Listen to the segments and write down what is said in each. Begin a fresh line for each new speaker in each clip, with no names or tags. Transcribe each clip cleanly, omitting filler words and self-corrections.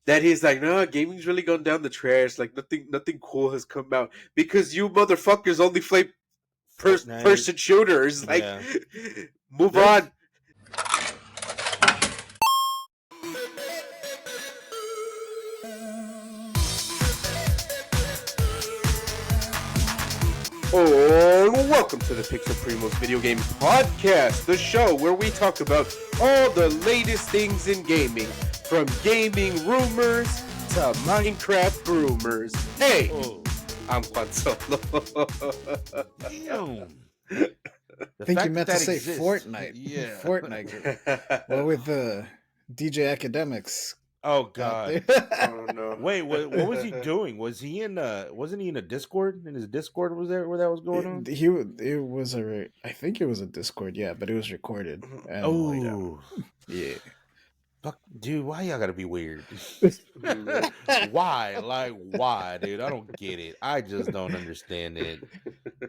that he's like, no, gaming's really gone down the trash. Like nothing cool has come out because you motherfuckers only play
Fortnite.
person shooters. Like,
Yeah.
move
There's-
on. Oh, welcome to the Pixel Primos Video Game Podcast, the show where we talk about all the latest things in gaming, from gaming rumors to Minecraft rumors. Hey, I'm Juan Solo.
Damn.
I think you meant to say Fortnite.
Yeah.
Fortnite. Well, with the DJ Academics.
Oh God.
Oh no.
Wait, what was he doing? Was he in wasn't he in a Discord? In his Discord was there where that was going on?
I think it was a Discord, yeah, but it was recorded. And
Oh.
yeah.
Fuck, dude, why y'all gotta be weird? Why? Like, why, dude? I don't get it. I just don't understand it.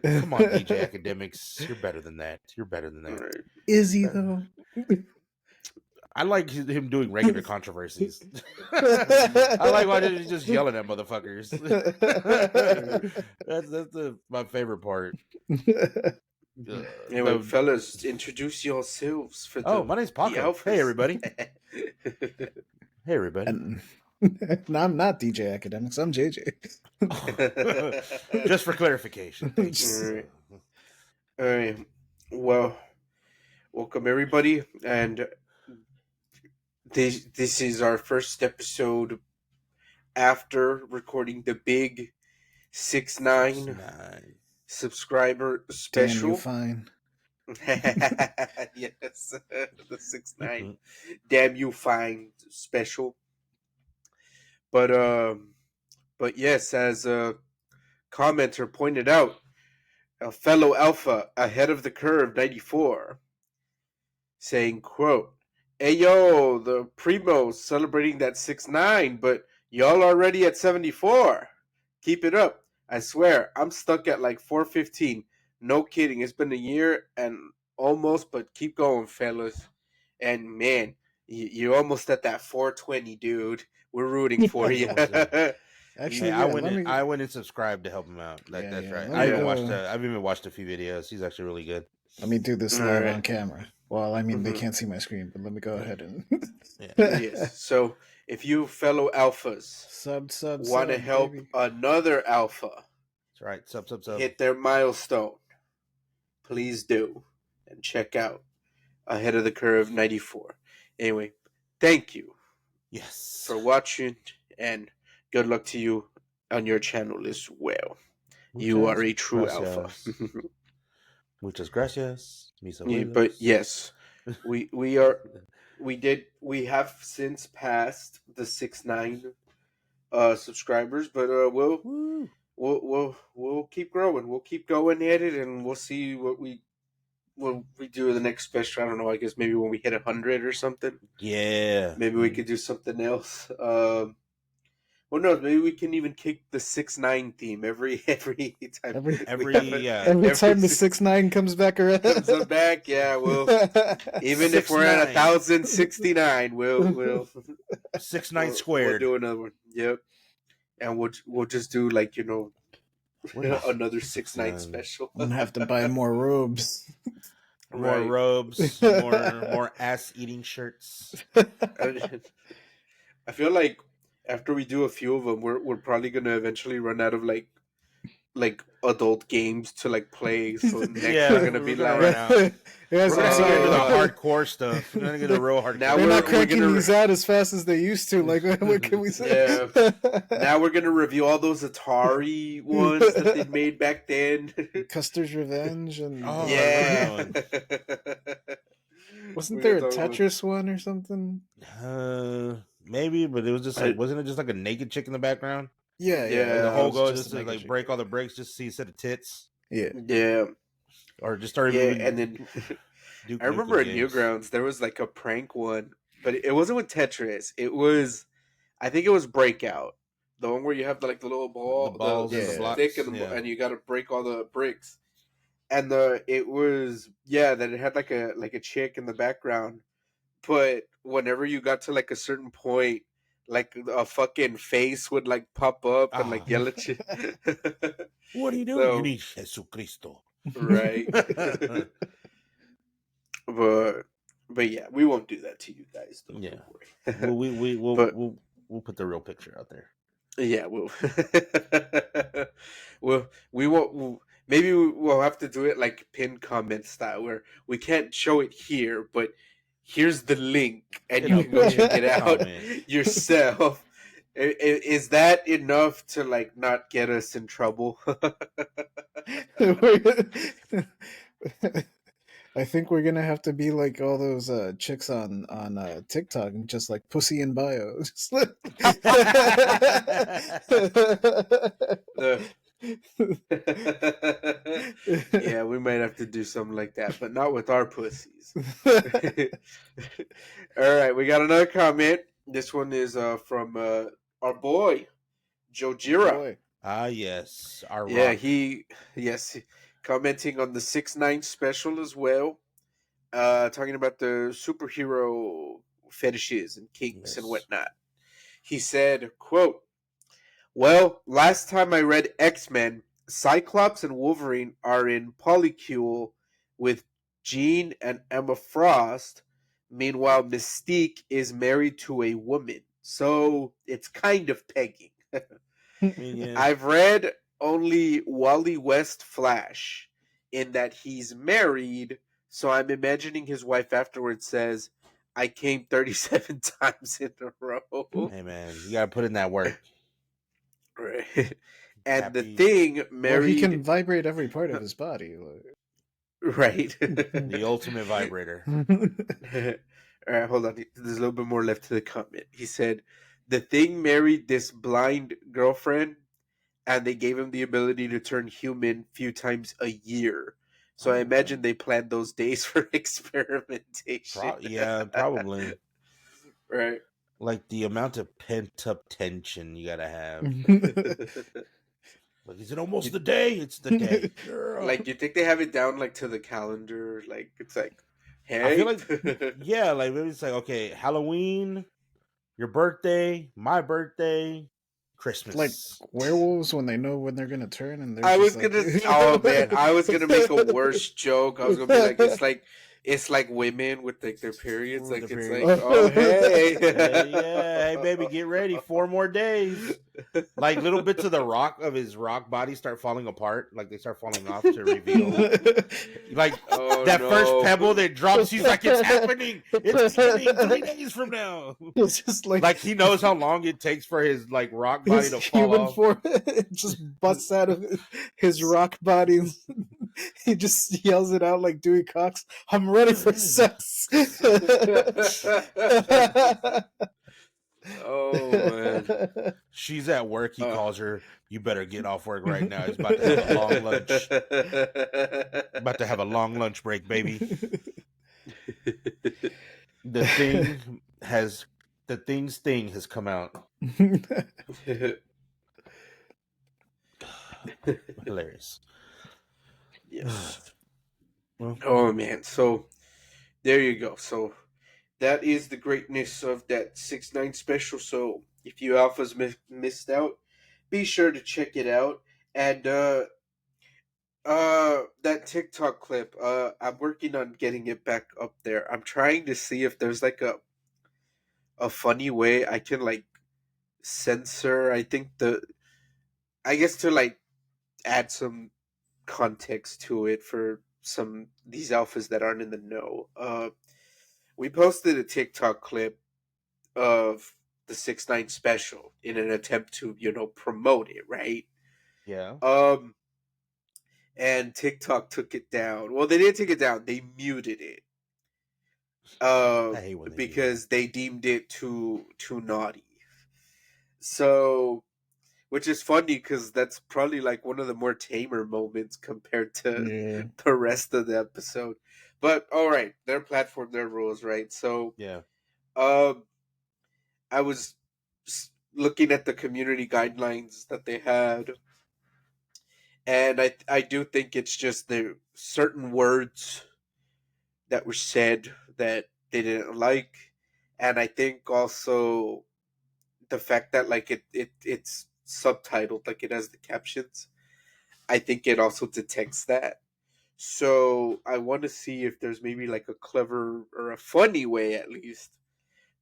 Come on, DJ Academics. You're better than that. You're better than that.
Right.
Is he though?
I like him doing regular controversies. I like why he's just yelling at motherfuckers. that's my favorite part.
Anyway, fellas, introduce yourselves for the
my name's Paco. Hey, everybody. Hey, everybody.
No, I'm not DJ Academics. I'm JJ.
Just for clarification.
All right. Well, welcome everybody, and this is our first episode after recording the big 6ix9ine subscriber special.
Damn, you fine.
Yes, the 6ix9ine Damn You Fine special. But yes, as a commenter pointed out, a fellow alpha ahead of the curve 94 saying, quote, "Hey yo, the Primos celebrating that 6ix9ine, but y'all already at 74. Keep it up. I swear, I'm stuck at like 415. No kidding. It's been a year and almost, but keep going, fellas. And man, you're almost at that 420, dude. We're rooting for you."
Actually,
I went and subscribed to help him out. That's right. I've even watched a few videos. He's actually really good.
Let me do this live on camera. Well, I mean, they can't see my screen, but let me go ahead and
yes. So if you fellow alphas want to help
baby.
another alpha,
that's right, sub
hit their milestone, please do, and check out Ahead of the Curve 94. Anyway, thank you,
yes,
for watching, and good luck to you on your channel as well. You are a true alpha.
Muchas gracias.
But yes, we have since passed the 6ix9ine subscribers, but we'll keep growing. We'll keep going at it, and we'll see what we do in the next special. I don't know. I guess maybe when we hit 100 or something.
Yeah.
Maybe we could do something else. Well, no, maybe we can even kick the 6ix9ine theme every time.
Every time the 6ix9ine comes back around.
Comes back, yeah. We'll even if we're at 1,069, we'll
6ix9ine squared.
We'll do another one. Yep, and we'll just do like another 6ix9ine special.
I'm gonna have to buy more robes.
More robes, more ass eating shirts.
I feel like after we do a few of them, we're probably gonna eventually run out of like adult games to like play. So next we're gonna be like,
we're gonna get into the hardcore stuff. We're gonna get a real hardcore.
Now they're not cranking these out as fast as they used to. Like, what can we say?
Yeah. Now we're gonna review all those Atari ones that they made back then.
Custer's Revenge and
yeah.
Wasn't there a Tetris one or something?
Maybe, but it was just like, wasn't it just like a naked chick in the background?
Yeah.
The whole goal just to like break all the brakes, just to see a set of tits.
Yeah.
Or just start.
And then I remember at Newgrounds there was like a prank one, but it wasn't with Tetris. It was, I think it was Breakout, the one where you have the little ball,
the balls,
the stick, and you got to break all the bricks. And it was that it had like a chick in the background, but whenever you got to like a certain point, like a fucking face would like pop up and like
Ah,
yell at you.
what are you doing? You
So
need Jesucristo.
right. but but yeah, we won't do that to you guys though.
Yeah.
Don't worry.
Well,
But
we'll put the real picture out there.
yeah, we'll we won't. Maybe we'll have to do it like pinned comment style, where we can't show it here, but here's the link, and you
In a
can go check it
pinned
out
comment.
yourself. Is that enough to like not get us in trouble?
I think we're gonna have to be like all those chicks on TikTok and just like pussy in bio. Just like-
Yeah, we might have to do something like that, but not with our pussies. All right, we got another comment. This one is from our boy Jojira.
Boy.
Ah, yes. Our
Yeah,
rock.
yes, commenting on the 6ix9ine special as well. Talking about the superhero fetishes and kinks and
Yes.
whatnot. He said, quote, well, last time I read X-Men, Cyclops and Wolverine are in polycule with Jean and Emma Frost. Meanwhile, Mystique is married to a woman. So it's kind of pegging.
I mean, yeah.
I've read only Wally West Flash in that he's married, so I'm imagining his wife afterwards says, I came 37 times in a row.
Hey, man, you gotta put in that work.
Right. And
Happy.
the Thing
Well,
married.
he can vibrate every part of his body. Like.
Right.
The ultimate vibrator.
All right, hold on. There's a little bit more left to the comment. He said, the Thing married this blind girlfriend, and they gave him the ability to turn human few times a year. So I imagine they planned those days for experimentation.
Yeah, probably.
Right.
Like the amount of pent up tension you gotta have. Like, is it almost the day? It's the day.
Like, you think they have it down like to the calendar? Like, it's like, hey.
I feel like, yeah, like maybe it's like, okay, Halloween, your birthday, my birthday, Christmas.
Like werewolves when they know when they're gonna turn, and they're
I was
just
gonna.
like...
Oh man, I was gonna make a worse joke. I was gonna be like it's like women with like their periods. Like
The
it's
period.
like, oh hey,
yeah, hey baby, get ready, 4 more days. Like little bits of the rock of his rock body start falling apart, like they start falling off to reveal. Like
Oh,
that
no.
first pebble that drops, he's like, it's happening. It's hitting 3 days from now.
It's just
Like he knows how long it takes for his like rock body
his
to fall
human
off.
form it just busts out of his rock body. He just yells it out like Dewey Cox. I'm ready for sex.
Oh man.
She's at work. He calls her. You better get off work right now. He's about to have a long lunch. About to have a long lunch break, baby. The Thing's thing has come out. Hilarious.
Yes.
Well,
Oh man. So there you go. So that is the greatness of that 6ix9ine special. So if you alphas missed out, be sure to check it out. And that TikTok clip, I'm working on getting it back up there. I'm trying to see if there's like a funny way I can like censor. I guess to like add some context to it for some these alphas that aren't in the know. We posted a TikTok clip of the 6ix9ine special in an attempt to, promote it, right?
yeah.
And TikTok took it down. Well, they didn't take it down, they muted it.
I hate when they do
Because they deemed it too naughty. So, which is funny because that's probably like one of the more tamer moments compared to the rest of the episode. But all right, their platform, their rules, right? So,
yeah.
I was looking at the community guidelines that they had, and I do think it's just the certain words that were said that they didn't like, and I think also the fact that like it's subtitled, like it has the captions. I think it also detects that. So I want to see if there's maybe like a clever or a funny way at least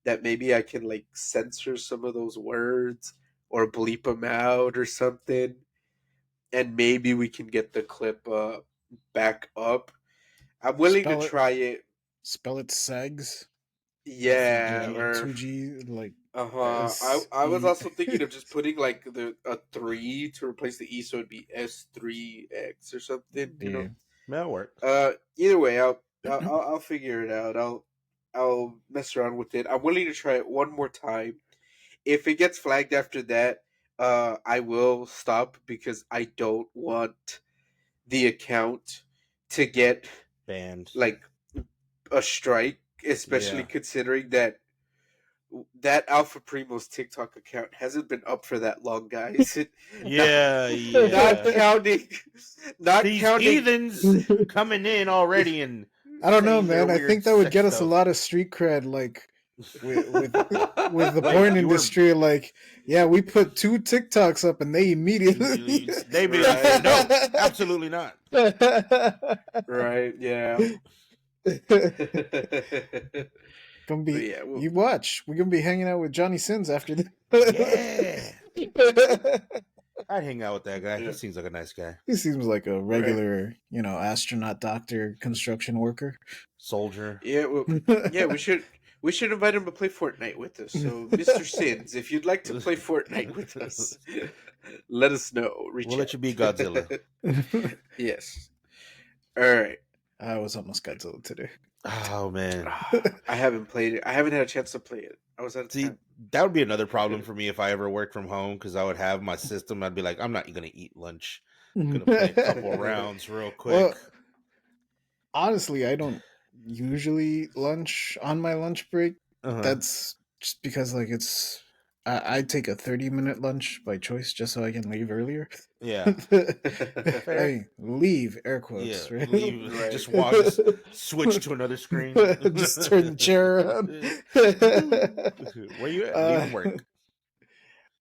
that maybe I can like censor some of those words or bleep them out or something, and maybe we can get the clip back up. I'm willing to
Spell it.
try it.
Spell it Segs.
Yeah, or
2G like
I was
SE.
also thinking of just putting like the a 3 to replace the E, so it'd be S3X or something. You
Yeah.
know.
That'll work.
Either way, I'll figure it out. I'll mess around with it. I'm willing to try it one more time. If it gets flagged after that, I will stop because I don't want the account to get
Banned.
like a strike, especially
Yeah.
considering that that Alpha Primo's TikTok account hasn't been up for that long, guys.
Yeah,
Not
yeah.
counting, not
These
counting.
heathens coming in already and
I don't know,
saying their
man. I
weird
think that would
sex
get us a
stuff.
lot of street cred, like with the
Like,
porn
you were-
industry. Like, yeah, we put 2 TikToks up, and they immediately.
They be like, no, absolutely not.
Right? Yeah.
Gonna
But
be
yeah, well,
you watch. We're gonna be hanging out with Johnny Sins after this.
Yeah. I'd hang out with that guy.
Yeah.
He seems like a nice guy.
He seems like a regular, astronaut, doctor, construction worker.
Soldier.
yeah, well, yeah. We should invite him to play Fortnite with us. So, Mr. Sins, if you'd like to play Fortnite with us, let us know. Reach
We'll let
out.
you be Godzilla.
Yes. All right.
I was almost Godzilla today.
Oh man.
I haven't played it. I haven't had a chance to play it. I was out of
See,
time.
that would be another problem for me if I ever worked from home because I would have my system. I'd be like, I'm not gonna eat lunch. I'm gonna play a couple rounds real quick.
Well, honestly, I don't usually lunch on my lunch break.
Uh-huh.
That's just because like I take a 30-minute lunch by choice just so I can leave earlier.
Yeah.
Hey, leave air quotes,
Yeah.
right?
Leave.
Right.
Just walk. Just switch to another screen.
Just turn the chair around.
Where you at? Leaving work.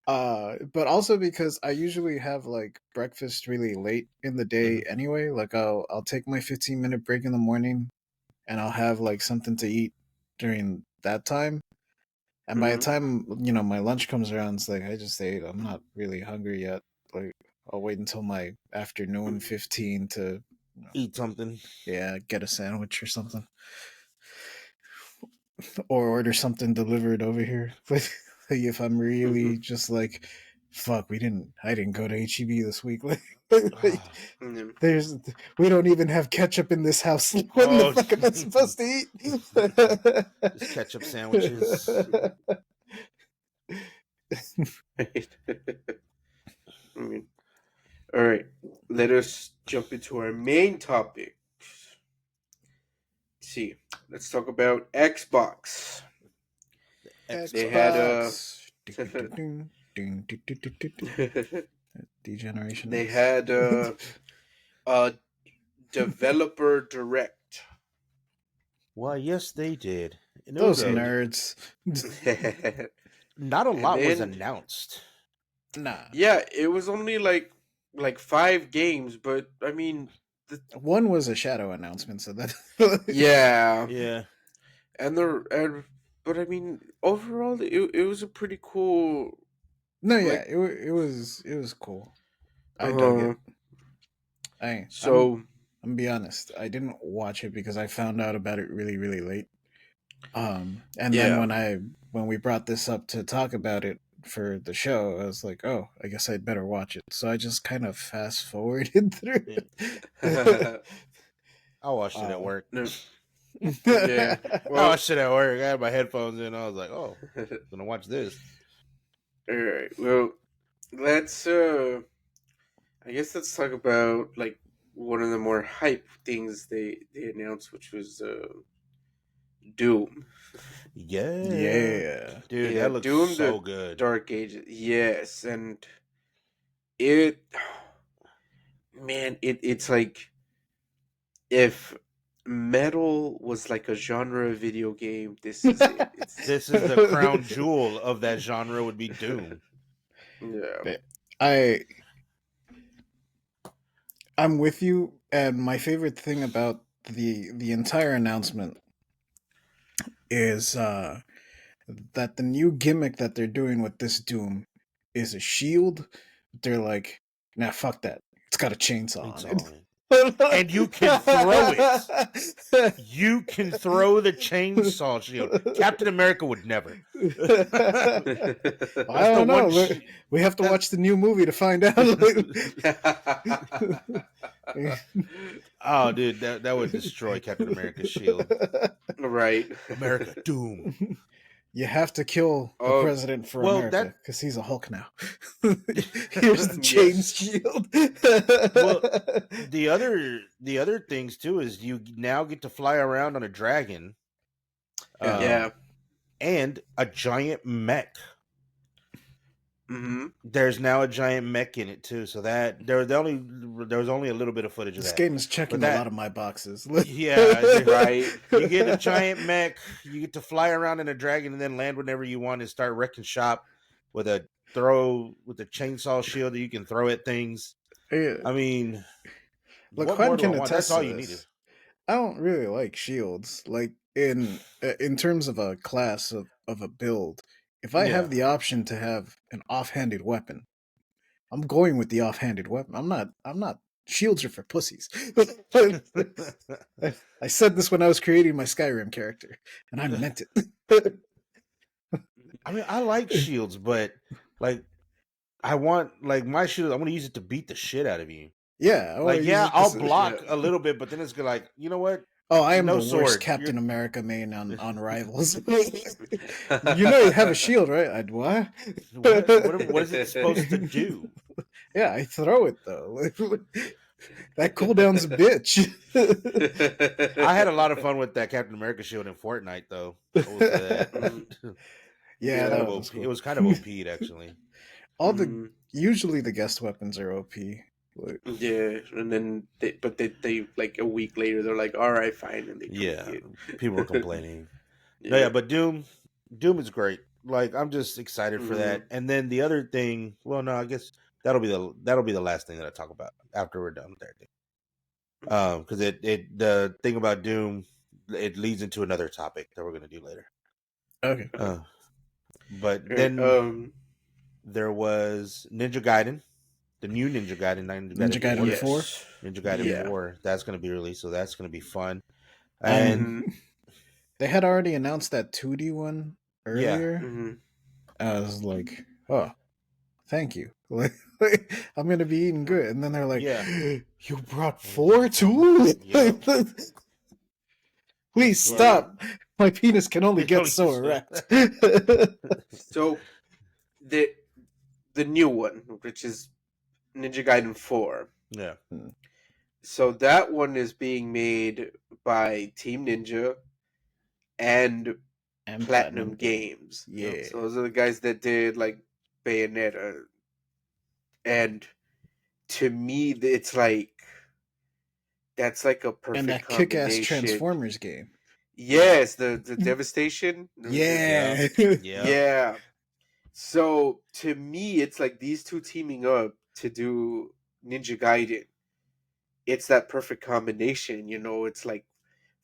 But also because I usually have like breakfast really late in the day anyway. Like I'll take my 15-minute break in the morning and I'll have like something to eat during that time. And by the time, my lunch comes around, it's like I just ate. I'm not really hungry yet. Like I'll wait until my afternoon 15 to
Eat something.
get a sandwich or something. Or order something delivered over here. Like if I'm really just like, fuck, I didn't go to HEB this week. Like, we don't even have ketchup in this house. When the fuck am I supposed to eat?
Just ketchup sandwiches.
All right. Let us jump into our main topic. Let's see. Let's talk about Xbox. They had
Degeneration.
They had a developer direct.
Why, yes, they did. And it
Those
was
nerds.
not a lot was
then-
announced.
Nah.
Yeah, it was only like 5 games, but I mean,
One was a shadow announcement, so that.
yeah,
Yeah.
but I mean, overall, it was a pretty cool.
No, yeah,
like-
it was cool. I dug it. I'm gonna be honest. I didn't watch it because I found out about it really, really late. And
Yeah.
then when we brought this up to talk about it for the show, I was like, oh, I guess I'd better watch it. So I just kind of fast forwarded through it.
I watched it at work.
No.
Yeah.
I
Well,
watched it at work. I had my headphones in. I was like, oh, I'm gonna watch this.
all right. Well, let's. I guess let's talk about like one of the more hype things they announced, which was Doom.
Yeah. Dude,
Yeah,
that looks
Doom,
so
the
good.
Dark Ages. Yes, and it, man, it's like if metal was like a genre video game. This is it. It's
This is the crown jewel of that genre. Would be Doom.
yeah.
But I'm with you, and my favorite thing about the entire announcement is that the new gimmick that they're doing with this Doom is a shield. They're like, nah, fuck that. It's got a chainsaw on it.
And you can throw it. You can throw the chainsaw shield. Captain America would never.
I don't know. We have to watch the new movie to find out.
Oh, dude, that would destroy Captain America's shield.
Right.
America, Doom.
You have to kill the
Oh,
president for
well,
America because he's a Hulk now. Here's the chain
Yes.
shield.
Well, the other things too is you now get to fly around on a dragon.
Yeah.
And a giant mech.
Mm-hmm.
There's now a giant mech in it too, so that there was only a little bit of footage of
This
that.
game is checking
But that-
a lot of my boxes.
Yeah,
Right.
You get a giant mech. You get to fly around in a dragon and then land whenever you want and start wrecking shop with a chainsaw shield that you can throw at things.
Yeah.
I mean,
Look,
what
Juan
more do
can
I want?
attest
That's all
to
you
this.
needed.
I don't really like shields. Like in terms of a class of a build, if I have the option to have an offhanded weapon, I'm going with the offhanded weapon. I'm not shields are for pussies. I said this when I was creating my Skyrim character, and I meant it.
I mean, I like shields, but like, I want my shield. I want to use it to beat the shit out of you.
Yeah, I wanna
Like,
use
yeah,
it
I'll
to-
block
Yeah.
a little bit, but then it's like, you know what?
Oh, I am
no
the
sword.
worst Captain
You're-
America main on Rivals. You know you have a shield, right? What?
What is it supposed to do?
Yeah, I throw it though. That cooldown's a bitch.
I had a lot of fun with that Captain America shield in Fortnite, though. What was that?
Mhm.
Yeah,
Yeah,
that
Kind of
was
OP.
cool.
It was kind of OP'd, actually.
All the
Mhm.
usually the guest weapons are OP. Like,
Yeah, and then they like a week later they're like, all right, fine, and they tweak
Yeah,
it.
people were complaining. No, yeah, but Doom is great. Like, I'm just excited for that. And then the other thing, well, no, I guess that'll be the last thing that I talk about after we're done with that. Because the thing about Doom, it leads into another topic that we're gonna do later.
okay.
But then there was Ninja Gaiden, the new Ninja Gaiden,
Ninja Gaiden 4?
Yes.
Ninja Gaiden
Yeah.
4. That's going to be released, so that's going to be fun.
And
Mhm.
they had already announced that 2D one earlier.
Mhm.
I was like, oh, thank you. Like, I'm gonna be eating good. And then they're like,
Yeah.
you brought 4 too?
Yeah.
Please
Yeah.
stop. My penis can only
It
get
only
so
gets
erect.
So the new one, which is Ninja Gaiden 4.
Yeah.
So that one is being made by Team Ninja and
And
Platinum Games.
Yeah.
So those are the guys that did like Bayonetta. And to me, it's like that's like a perfect
And that kick-ass
combination.
Transformers game.
Yes, the Devastation.
Yeah.
Yeah. So to me, it's like these two teaming up to do Ninja Gaiden. It's that perfect combination, you know. It's like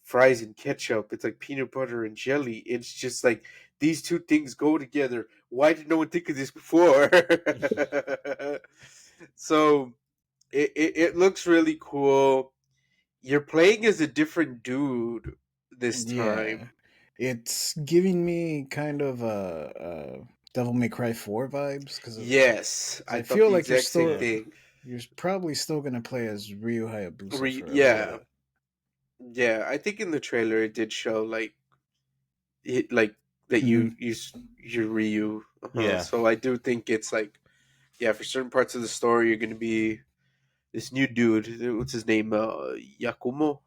fries and ketchup. It's like peanut butter and jelly. It's just like these two things go together. Why did no one think of this before? So it looks really cool. You're playing as a different dude this time.
It's giving me kind of Devil May Cry 4 vibes because
Yes, I
I
thought
feel
the
like you're
exact same
still
thing.
you're probably still gonna play as Ryu Hayabusa for a
Yeah.
little bit.
Yeah, I think in the trailer it did show like it like that you Ryu.
Yeah.
So I do think it's like for certain parts of the story you're gonna be this new dude. What's his name? Yakumo.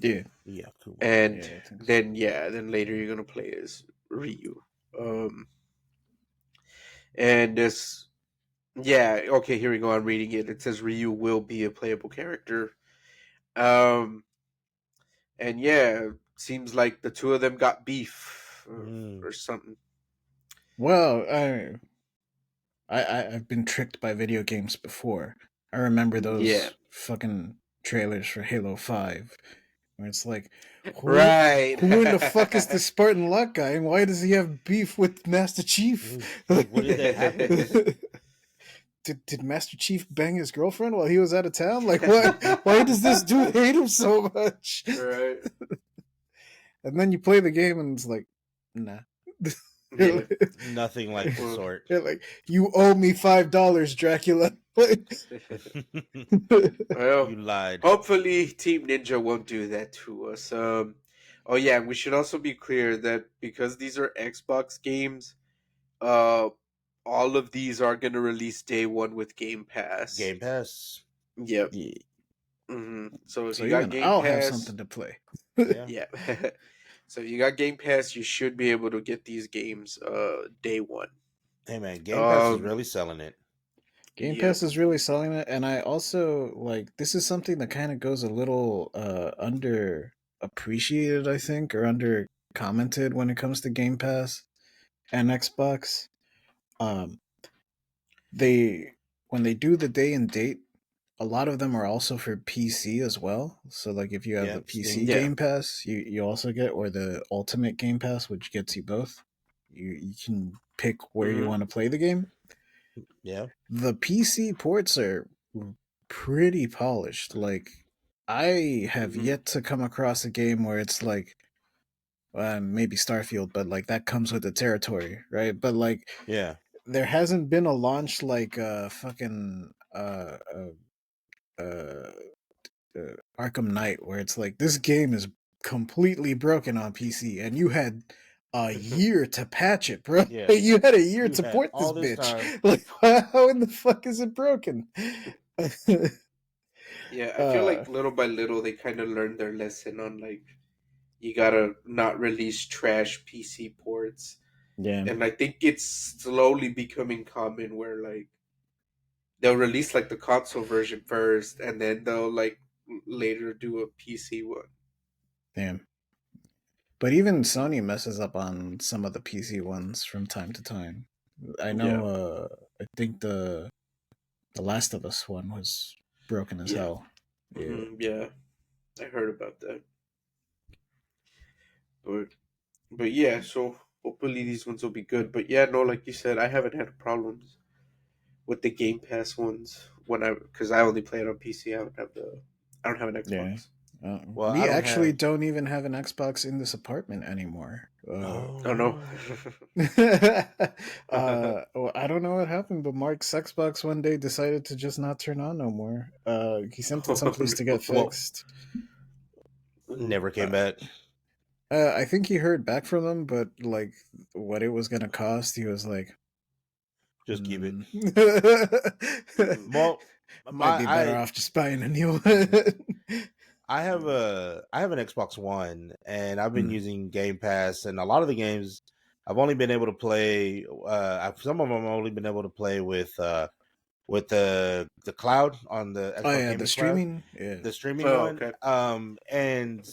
Yeah.
Yeah. Cool.
And
Yeah, I think so.
then later you're gonna play as Ryu. And this okay, here we go. I'm reading it. It says Ryu will be a playable character. And yeah, seems like the two of them got beef
Mm.
or something.
Well, I've been tricked by video games before. I remember
Yeah.
those fucking trailers for Halo 5 where it's like,
Right.
who in the fuck is the Spartan Luck guy and why does he have beef with Master Chief?
Like, what did that happen?
Did Master Chief bang his girlfriend while he was out of town? Like, why does this dude hate him so much?
Right.
And then you play the game and it's like, nah.
Yeah.
Nothing like the
Well,
sort.
You're like, you owe me $5, Dracula.
well,
You lied.
hopefully Team Ninja won't do that to us. Oh yeah, we should also be clear that because these are Xbox games, uh, all of these are gonna release day one with Game Pass.
Game Pass.
Yep.
Yeah.
So if
So
you got
even
Game
I'll have
Pass,
something to play.
Yeah.
yeah. So if you got Game Pass, you should be able to get these games day one.
Hey man, Game Pass is
Um,
really selling it.
Game
yep.
Pass is really selling it, and I also like this is something that kind of goes a little under appreciated, I think, or under commented when it comes to Game Pass and Xbox. Um, they when they do the day and date, a lot of them are also for PC as well. So like if you have
Yeah,
the PC
Steam.
Yeah.
Game Pass, you also get or the Ultimate Game Pass, which gets you both. You can pick where you
Mm-hmm.
want to play the game.
Yeah.
The PC ports are pretty polished. Like I have
Mm-hmm.
yet to come across a game where it's like maybe Starfield, but like that comes with the territory, right? But like
Yeah.
there hasn't been a launch like fucking uh, Arkham Knight where it's like this game is completely broken on PC and you had a year to patch it, bro.
Yeah.
You had a year
You
to
had
port this
all this
bitch.
time.
Like, how in the fuck is it broken?
Yeah, I feel
uh,
like little by little they kind of learned their lesson on like you gotta not release trash PC ports,
yeah,
and I think it's slowly becoming common where like they'll release like the console version first, and then they'll like later do a PC one.
damn. But even Sony messes up on some of the PC ones from time to time. I
Yeah,
know. I think the Last of Us one was broken as
yeah,
hell. Yeah.
yeah. I heard about that, but yeah. So hopefully these ones will be good. But yeah, no, like you said, I haven't had problems with the Game Pass ones when I because I only play it on PC. I don't have an
Yeah.
Xbox.
Well, I
We
don't
actually
have.
don't even have an Xbox in this apartment anymore.
Oh
Oh no.
no.
Well, I don't know what happened, but Mark's Xbox one day decided to just not turn on no more. He sent it
Oh
someplace to get
no.
Well,
fixed.
never came
Uh,
back.
I think he heard back from them, but like what it was gonna cost, he was like,
Just keep it.
Mhm.
Well,
might
my
be better off just buying a new
Mhm.
one.
I have an Xbox One, and I've been
Hmm.
using Game Pass, and a lot of the games I've only been able to play. Some of them I've only been able to play with the cloud on the
Oh
Xbox
yeah, the
Gaming Cloud,
streaming. Yeah.
the streaming
Oh,
one.
okay.
And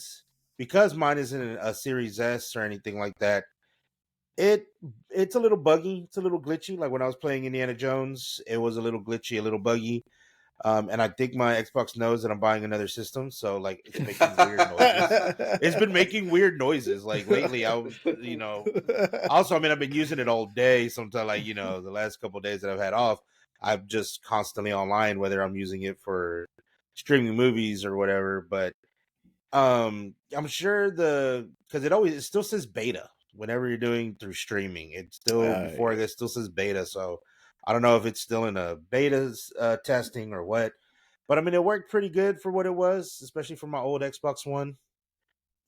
because mine isn't a Series S or anything like that, it it's a little buggy. It's a little glitchy. Like when I was playing Indiana Jones, it was a little glitchy, a little buggy. And I think my Xbox knows that I'm buying another system, so like it's making weird noises. It's been making weird noises like lately. Also, I mean, I've been using it all day. Sometimes, like the last couple of days that I've had off, I'm just constantly online, whether I'm using it for streaming movies or whatever. But I'm sure because it still says beta whenever you're doing through streaming. It still before
Yeah.
it still says beta, so I don't know if it's still in a beta testing or what. But I mean, it worked pretty good for what it was, especially for my old Xbox One.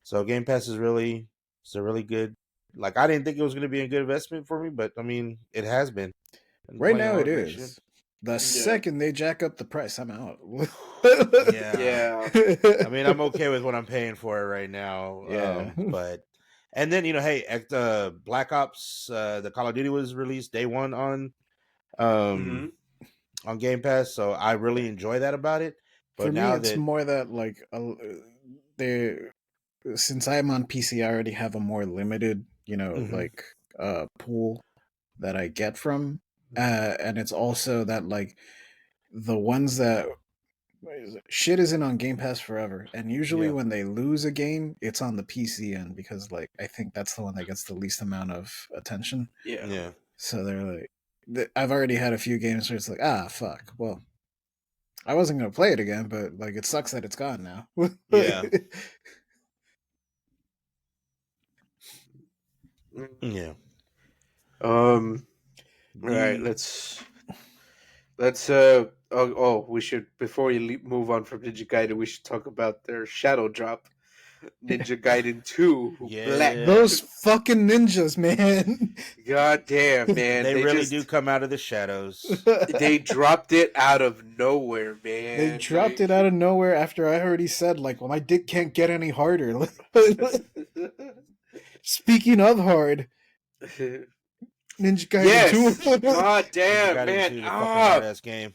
So Game Pass it's a really good. Like I didn't think it was going to be a good investment for me, but I mean, it has been. I'm
Right
playing a
now
lot
it
of great shit.
is. The
Yeah.
second they jack up the price, I'm out.
Yeah,
Yeah.
I mean, I'm okay with what I'm paying for it right now.
Yeah.
But and then hey, Black Ops, the Call of Duty was released day one
Hmm.
um on Game Pass, so I really enjoy that about it.
For
But
me,
now
it's
that
more that like they since I'm on PC, I already have a more limited, like pool that I get from, and it's also that like the ones that shit isn't on Game Pass forever, and usually
Yeah.
when they lose a game, it's on the PC end because like I think that's the one that gets the least amount of attention.
Yeah.
Yeah.
So they're like, I've already had a few games where it's like, fuck, well, I wasn't gonna play it again, but like it sucks that it's gone now.
Yeah. Yeah.
Um. All right.
The
Let's. We should before we move on from Ninja Gaiden, we should talk about their Shadow Drop, Ninja Gaiden 2, Black.
Yeah.
Those fucking ninjas, man.
God damn, man!
They
They
really do
just
come out of the shadows.
they dropped it out of nowhere,
They
man.
dropped it out of nowhere after I already said, like, well, my dick can't get any harder. Speaking of hard, Ninja Gaiden
Yes.
2.
God
Ninja
damn,
Gaiden
man.
2 is a fucking hard ass game.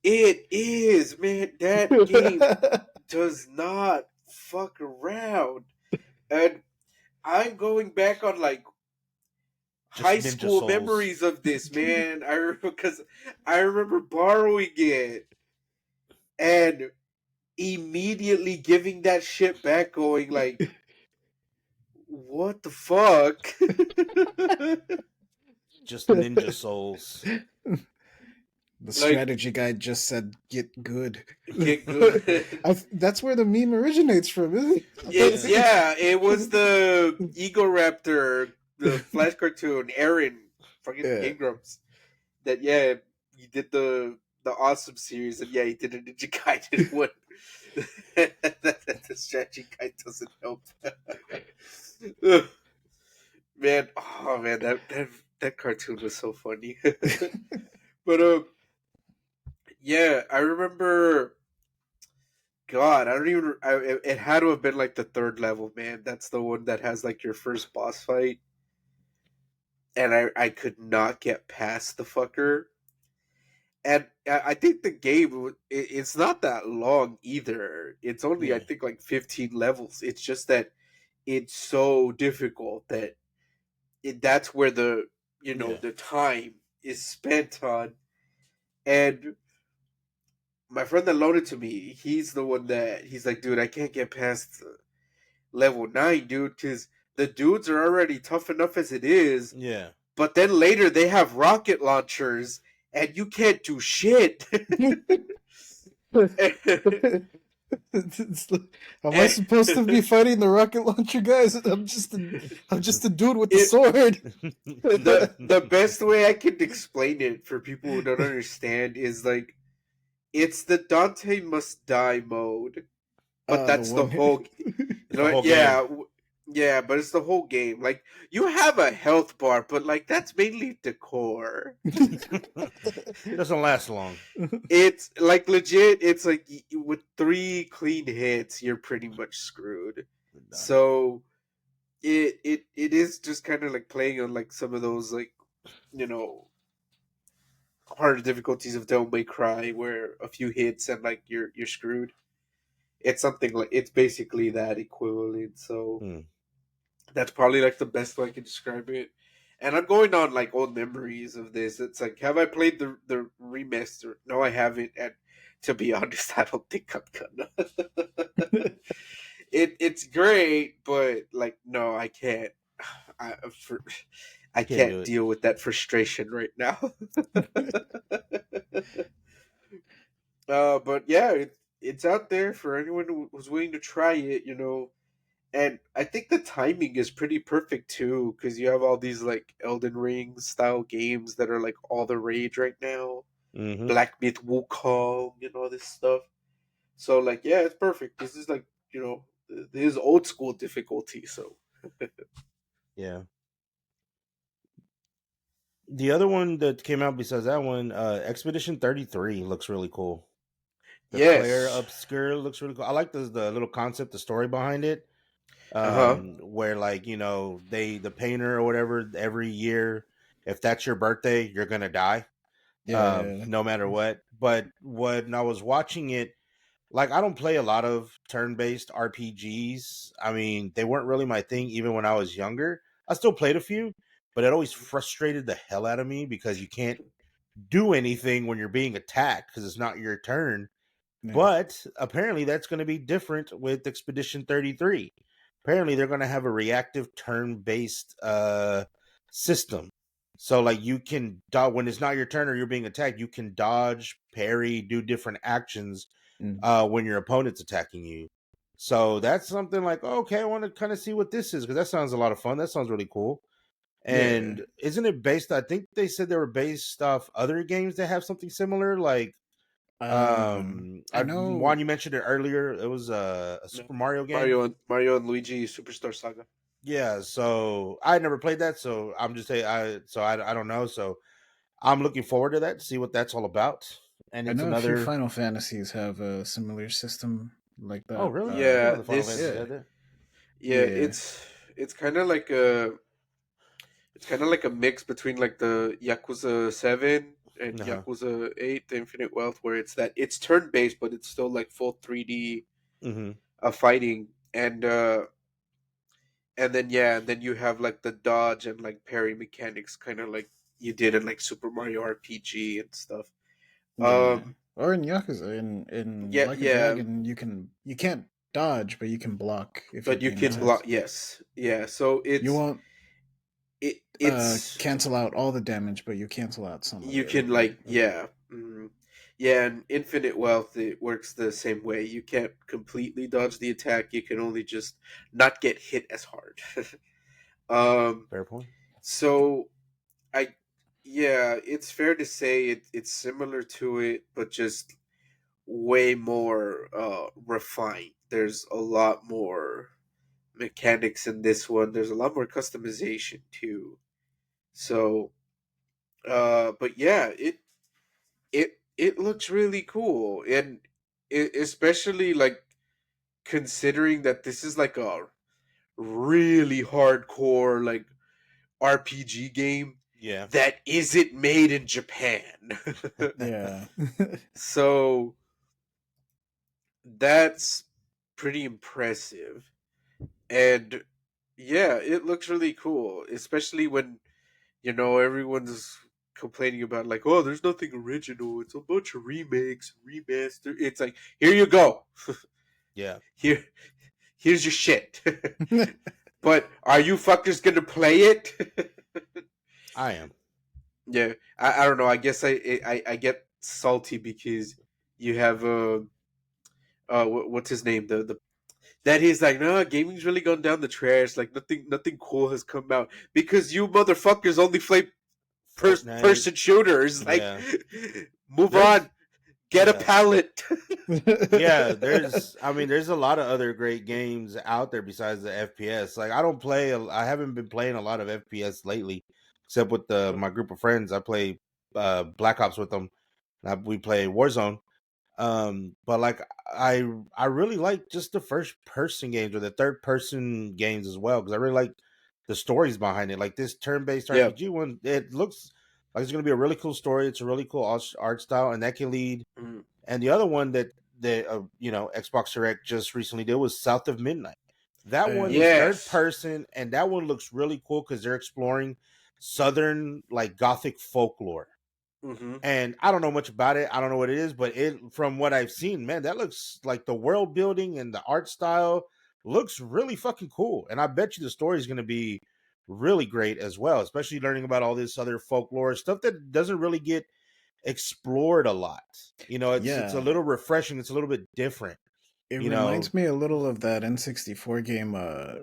It is, man. That game does not fuck around. And I'm going back on like
Just
high
Ninja
school
Souls.
memories of this, man. Because I remember borrowing it and immediately giving that shit back, going like, "What the fuck?"
Just Ninja Souls.
The
Like,
strategy guide just said, "Get good."
get good.
That's where the meme originates from, isn't it?
It's it was the Ego Raptor, the Flash cartoon, Aaron, fucking
Yeah.
Ingrams. That he did the awesome series, and he did a Ninja Gaiden one. The strategy guide doesn't help. Man, oh man, that cartoon was so funny. But I remember. God, I don't even. It had to have been like the third level, man. That's the one that has like your first boss fight, and I could not get past the fucker. And I think the game it's not that long either. It's only I
Yeah.
think like 15 levels. It's just that it's so difficult that that's where the
Yeah.
the time is spent on. And my friend that loaned it to me, he's the one that he's like, dude, I can't get past level 9, dude, because the dudes are already tough enough as it is.
Yeah.
But then later they have rocket launchers, and you can't do shit.
Am I supposed to be fighting the rocket launcher guys? I'm just a dude with the sword.
The best way I can explain it for people who don't understand is like it's the Dante must die mode, but that's the whole.
The whole
But it's the whole game. Like you have a health bar, but like that's mainly decor.
It doesn't last long.
It's like legit. It's like with 3 clean hits, you're pretty much screwed. So it is just kind of like playing on like some of those like harder difficulties of Devil May Cry, where a few hits and like you're screwed. It's something like it's basically that equivalent. So that's probably like the best way I can describe it. And I'm going on like old memories of this. It's like, have I played the remaster? No, I haven't. And to be honest, I don't think I'm gonna. It's great, but like, no, I can't. I I can't deal with that frustration right now. But yeah, it's out there for anyone who's willing to try it. And I think the timing is pretty perfect too, because you have all these like Elden Ring style games that are like all the rage right now.
Mm-hmm.
Black Myth Wukong and all this stuff. So like, yeah, it's perfect. This is like this is old school difficulty. So
yeah. The other one that came out besides that one, Expedition 33 looks really cool. The Claire Obscure looks really cool. I like the little concept, the story behind it. Where like the painter or whatever, every year, if that's your birthday, you're gonna die. No matter what. But when I was watching it, like I don't play a lot of turn-based RPGs. I mean, they weren't really my thing even when I was younger. I still played a few, but it always frustrated the hell out of me because you can't do anything when you're being attacked because it's not your turn.
Yeah.
But apparently that's going to be different with Expedition 33. Apparently they're going to have a reactive turn-based system. So like you can when it's not your turn or you're being attacked, you can dodge, parry, do different actions
Mm.
when your opponent's attacking you. So that's something like, okay, I want to kind of see what this is because that sounds a lot of fun. That sounds really cool.
Yeah.
And isn't it based? I think they said they were based off other games that have something similar. Like,
I know.
Juan, you mentioned it earlier. It was a
No.
Super Mario game.
Mario and Luigi Superstar Saga.
Yeah. So I never played that. So I'm just saying. I don't know. So I'm looking forward to that to see what that's all about. And
I
it's
know a few
another.
Final Fantasies have a similar system like
Oh,
that.
really? I didn't know
Yeah,
the Final Fantasy
this
Yeah,
had that.
yeah,
yeah,
it's kind of like a mix between like the Yakuza 7 and
Uh huh.
Yakuza 8, the Infinite Wealth, where it's turn based, but it's still like full 3D
Mm-hmm.
fighting, and then yeah, and then you have like the dodge and like parry mechanics, kind of like you did in like Super Mario RPG and stuff.
yeah.
Um,
Or in Yakuza, in
yeah,
Like a
yeah,
Dragon, you can't dodge, but you can block if you're
but you
being
can block.
attacked.
Yes, yeah. So
You won't
it's
cancel out all the damage, but you cancel out some of
you
it.
can like yeah. Yeah, and Infinite Wealth it works the same way. You can't completely dodge the attack. You can only just not get hit as hard. um,
Fair point.
so I yeah, it's fair to say it's similar to it, but just way more refined. There's a lot more mechanics in this one. There's a lot more customization too. So but yeah, it looks really cool, and especially like considering that this is like a really hardcore like RPG game
Yeah.
that isn't made in Japan.
Yeah,
So that's pretty impressive. And yeah, it looks really cool, especially when everyone's complaining about like, oh, there's nothing original. It's a bunch of remakes, remaster. It's like, here you go.
Yeah.
Here here's your shit. But are you fuckers gonna play it?
I am.
Yeah, I don't know. I guess I get salty because you have what's his name, the that he's like, no, gaming's really gone down the trash. Like nothing cool has come out because you motherfuckers only play
Fortnite.
person shooters. Like,
Yeah.
move
There's
on, get a
yeah.
pallet.
Yeah, there's a lot of other great games out there besides the FPS. Like I haven't been playing a lot of FPS lately, except with my group of friends. I play Black Ops with them. We play Warzone. But like I really like just the first person games or the third person games as well because I really like the stories behind it. Like this turn based
Yeah.
RPG one, it looks like it's going to be a really cool story. It's a really cool art style, and that can lead.
Mm.
And the other one that Xbox Direct just recently did was South of Midnight. That
Oh, yeah.
one is third
Yes.
person, and that one looks really cool because they're exploring southern like Gothic folklore.
Mm-hmm.
And I don't know much about it. I don't know what it is, but from what I've seen, man, that looks like the world building and the art style looks really fucking cool. And I bet you the story is going to be really great as well, especially learning about all this other folklore stuff that doesn't really get explored a lot. It's a
Yeah.
little refreshing. It's a little bit different.
It
You know,
reminds me a little of that N64 game,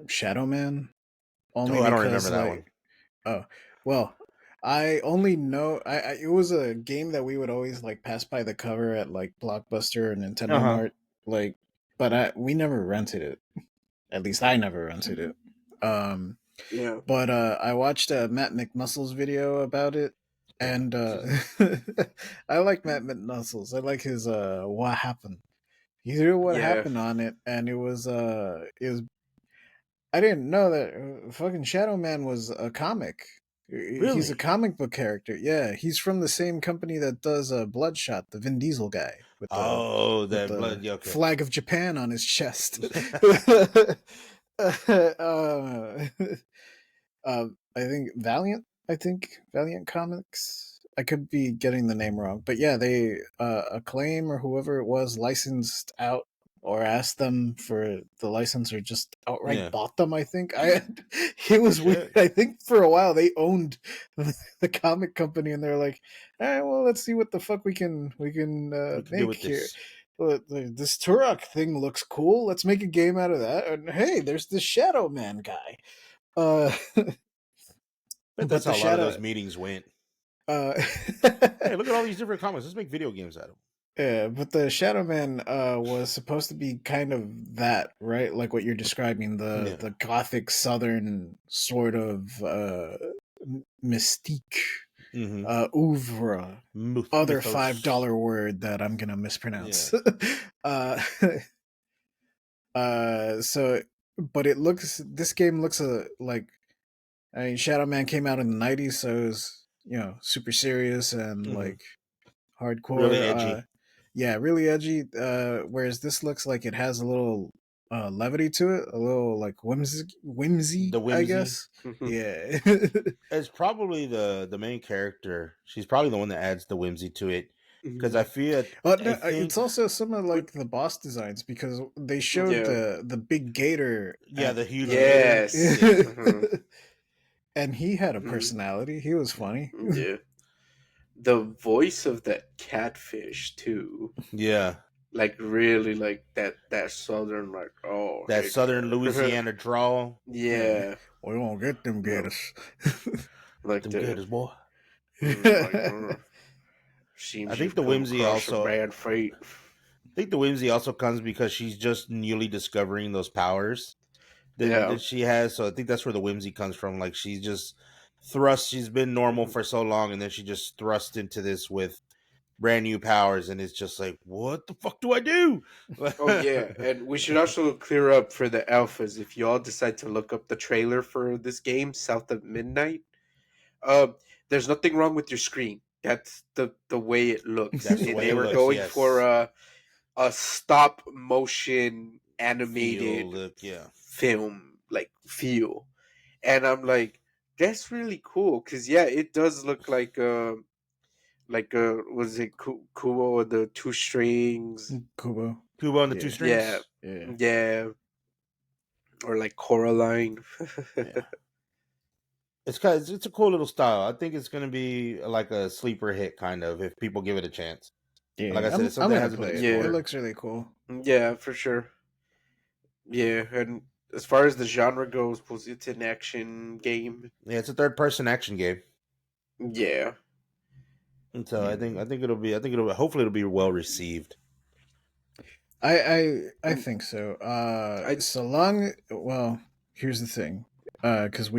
Shadow Man, only
oh, I don't remember
because
that one.
like, oh, well, I only know it was a game that we would always like pass by the cover at like Blockbuster or
Uh
Nintendo
huh.
Mart, like, but we never rented it. At least I never rented it. Um,
Yeah.
but I watched a Matt McMuscles video about it, and I like Matt McMuscles. I like his what happened. He threw what
Yeah.
happened on it, and it was. I didn't know that fucking Shadow Man was a comic. He's a
Really?
comic book character. Yeah, he's from the same company that does Bloodshot, the Vin Diesel guy
Oh,
with
that blood.
the
Yeah, okay.
flag of Japan on his chest. I think Valiant. I think Valiant Comics. I could be getting the name wrong, but yeah, they Acclaim or whoever it was licensed out or asked them for the license or just outright
Yeah.
bought them. I think it was weird.
Shit.
I think for a while they owned the comic company, and they're like, all right, well, let's see what the fuck we can
We can do
make
with
here.
this.
Well, this Turok thing looks cool. Let's make a game out of that. And hey, there's this Shadow Man guy. Uh,
Bet
but
that's
the
how a lot of
Shadow,
those meetings went.
uh,
Hey, look at all these different comics. Let's make video games out of them.
yeah, but the Shadow Man was supposed to be kind of that, right? Like what you're describing,
Yeah.
the gothic southern sort of mystique,
Mm-hmm.
oeuvre. Other
Mythos.
$5 word that I'm gonna
Yeah.
mispronounce. uh, so, but it looks. This game looks like. I mean, Shadow Man came out in the '90s, so it was super serious and
Mm-hmm.
like
Really
hardcore.
edgy.
Yeah, really edgy. Whereas this looks like it has a little levity to it, a little like whimsy,
The
I
whimsy.
guess. Yeah.
It's probably the main character. She's probably the one that adds the whimsy to it. Because I feel
But
I
no, it's
think
also some of like the boss designs because they showed
Yeah.
the big gator
yeah,
at
the huge
like,
gator.
Yes.
Yeah.
and he had a
Mhm.
personality. He was funny.
Yeah. The voice of that catfish too.
Yeah.
Like really like that southern like oh
That
hey
southern
there.
Louisiana drawl.
Yeah,
Yeah.
we won't get them
No.
gators.
Like
Them
the
gators, boy.
like
I
seems
think
you've
the
come
whimsy
across a
also
bad fate.
I think the whimsy also comes because she's just newly discovering those powers
Yeah.
that she has. So I think that's where the whimsy comes from. Like she's just thrust. She's been normal
Mhm.
for so long, and then she just thrust into this with brand new powers, and it's just like, what the fuck do I do?
Oh yeah, and we should also clear up for the alphas if you all decide to look up the trailer for this game, South of Midnight. Um, there's nothing wrong with your screen. That's the way it looks.
That's the way
They
it
were
looks.
going for
Yes,
a stop motion
feel
animated
look. Yeah,
film like feel, and I'm like, that's really cool because yeah, it does look like was it Kubo with the two strings?
Kubo.
Kubo and the two
Yeah,
Yeah,
strings.
yeah,
yeah, or like Coraline.
yeah,
It's a cool little style. I think it's gonna be like a sleeper hit kind of if people give it a chance. Like I
yeah.
said, it's
I'm
something that
gonna
hasn't been
play it. It
Yeah,
explored.
looks really cool.
yeah, for sure. Yeah, and as far as the genre goes, was it's an action game.
Yeah, it's a third person action game.
Yeah.
And so
Yeah.
I think it'll hopefully it'll be well received.
I
And
think so.
I
So long. Well, here's the thing. Because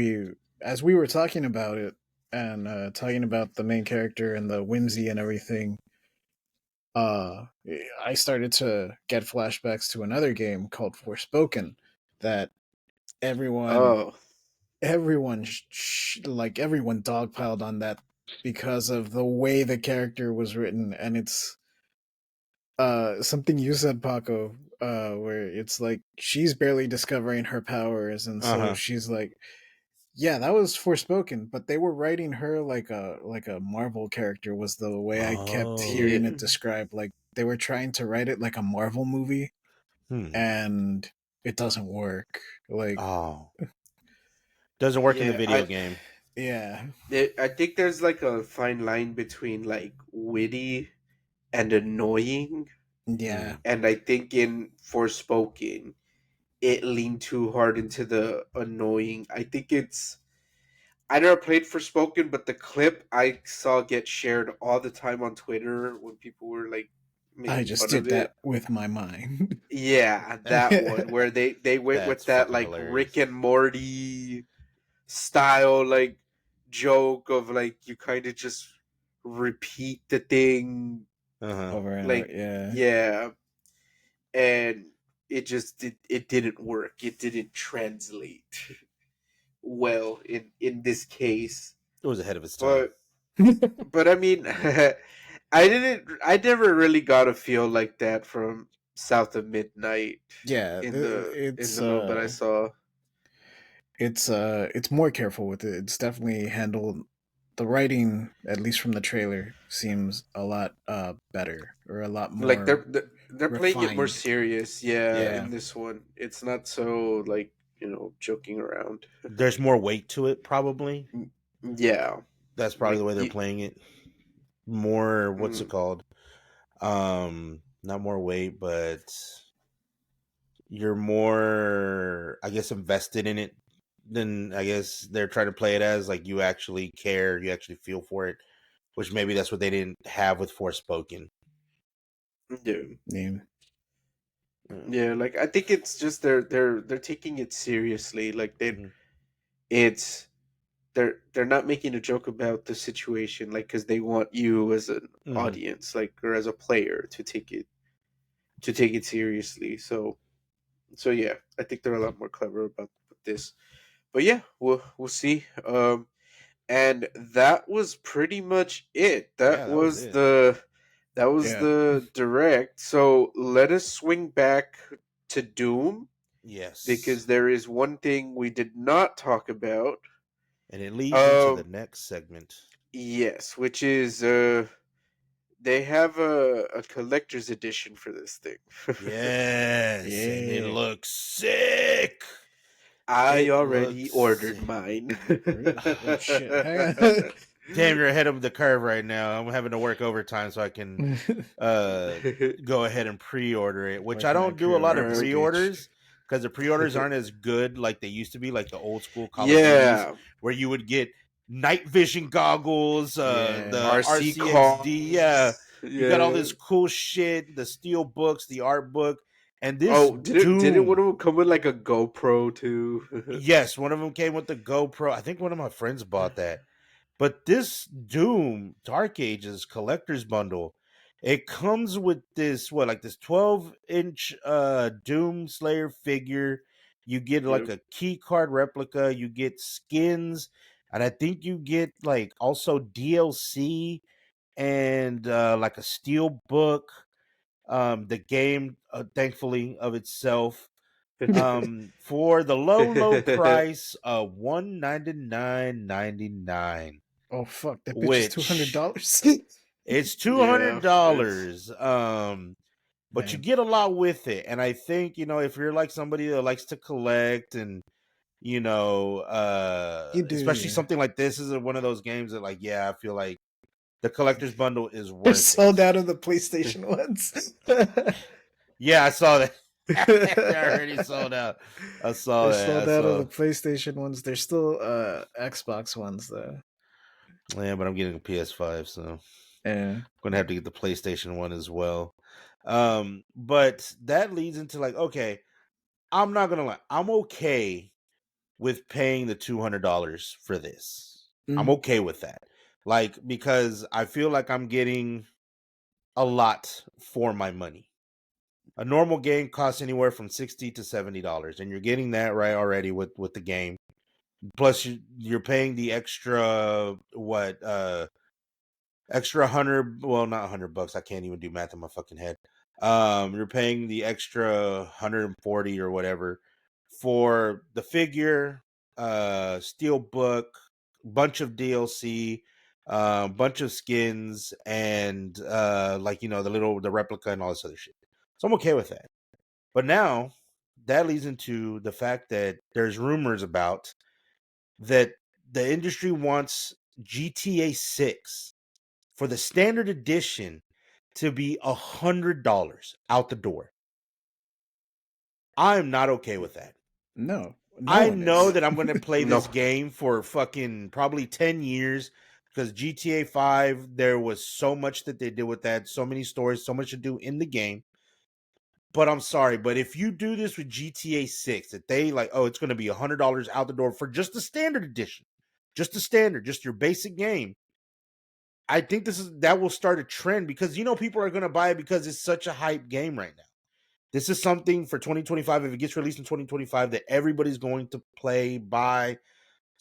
as we were talking about it and talking about the main character and the whimsy and everything, uh, I started to get flashbacks to another game called Forspoken that everyone
oh
like everyone dogpiled on that because of the way the character was written, and it's something you said, Paco, where it's like she's barely discovering her powers, and
Uh
so
huh.
she's like, yeah, that was Forspoken, but they were writing her like a Marvel character was the way I kept
yeah.
hearing
Oh.
it described. Like they were trying to write it like a Marvel movie,
Hmm.
and it doesn't work. Like,
Oh. Doesn't work in the
Yeah,
video game.
yeah,
I think there's like a fine line between like witty and annoying,
yeah.
Hmm.
and I think in Forspoken it leaned too hard into the annoying. I think it's I never played Forspoken, but the clip I saw get shared all the time on Twitter when people were like
I
making
just
fun of
did
it.
that with my mind.
Yeah, that one where they went with
That's
that
fucking
like Rick
hilarious.
and Morty style like joke of like you kind of just repeat the thing
Uh huh.
Over and over,
like
yeah.
yeah, and it didn't work. It didn't translate well in this case.
It was ahead of its time.
But I mean, I never really got a feel like that from South of Midnight
Yeah,
in the little bit I saw.
it's more careful with it. It's definitely handled. The writing, at least from the trailer, seems a lot better or a lot
Like
more
they're playing it more
refined.
serious, yeah,
Yeah,
in this one. It's not so like, joking around.
There's more weight to it, probably.
Mm, yeah.
That's probably the
Like
way they're playing it. More, what's it
mm,
called? Not more weight, but you're more, I guess, invested in it than I guess they're trying to play it as. Like you actually care, you actually feel for it, which maybe that's what they didn't have with Forspoken.
yeah.
yeah,
Mm-hmm.
Yeah, like I think it's just they're taking it seriously. Like it's they're not making a joke about the situation, like because they want you as an
Mm-hmm.
audience, like, or as a player to take it seriously. So yeah, I think they're a lot more clever about with this. But yeah, we'll see. And that was pretty much it.
Yeah, that was it.
That was
yeah.
the direct. So let us swing back to Doom
Yes.
because there is one thing we did not talk about.
And it leads into the
Um,
next segment.
yes, which is they have a collector's edition for this thing.
Yes, and it
Yeah.
looks sick.
I
It
already
looks
ordered
sick.
mine.
Really? Oh shit! Hang on.
Damn, you're ahead of the curve right now. I'm having to work overtime so I can uh go ahead and pre-order it, which I
Working
don't
that
do a lot of
pre-order speech.
pre-orders because the pre-orders aren't as good like they used to be, like the old school Call of Duties,
Yeah,
where you would get night vision goggles,
Yeah.
the
RC
RCXD, yeah,
cars.
you got all
Yeah.
this cool shit, the steel books, the art book, and this
Oh, didn't one of
Doom.
them come with like a GoPro too?
Yes, one of them came with the GoPro. I think one of my friends bought that. But this Doom Dark Ages collector's bundle, it comes with this like this 12-inch Doom Slayer figure. You get like
Yep.
a key card replica, you get skins, and I think you get like also DLC and like a steel book. The game, thankfully, of itself, for the low price of $199.99,
Oh fuck! That bitch is
which
$200.
it's two
Yeah,
hundred
it's
dollars. But you
Man,
get a lot with it, and I think if you're like somebody that likes to collect and
you do.
especially
Yeah.
something like this is one of those games that, like, yeah, I feel like the collector's bundle is
They're
worth it.
sold out of the PlayStation ones.
Yeah, I saw that. They're already sold out. I saw
They're
that. I
sold out of
saw.
the PlayStation ones. They're still Xbox ones though.
Yeah, but I'm getting a PS5, so I'm
Yeah.
gonna have to get the PlayStation one as well. But that leads into, like, okay, I'm not gonna lie, I'm okay with paying the $200 for this. I'm
Mm.
okay with that, like, because I feel like I'm getting a lot for my money. A normal game costs anywhere from $60 to $70, and you're getting that right already with the game. Plus, you're paying the extra extra 100, well, not $100. I can't even do math in my fucking head. You're paying the extra 140 or whatever for the figure, steel book, bunch of DLC, bunch of skins, and like, the replica and all this other shit. So I'm okay with that. But now that leads into the fact that there's rumors about that the industry wants GTA 6 for the standard edition to be $100 out the door. I'm not okay with that.
No, no
I
one
know
is.
that I'm going to play
no.
this game for fucking probably 10 years because GTA 5, there was so much that they did with that, so many stories, so much to do in the game. But I'm sorry, but if you do this with GTA 6, that they like, oh, it's going to be $100 out the door for just the standard edition, just the standard, just your basic game. I think that will start a trend because people are going to buy it because it's such a hype game right now. This is something for 2025. If it gets released in 2025, that everybody's going to play, buy.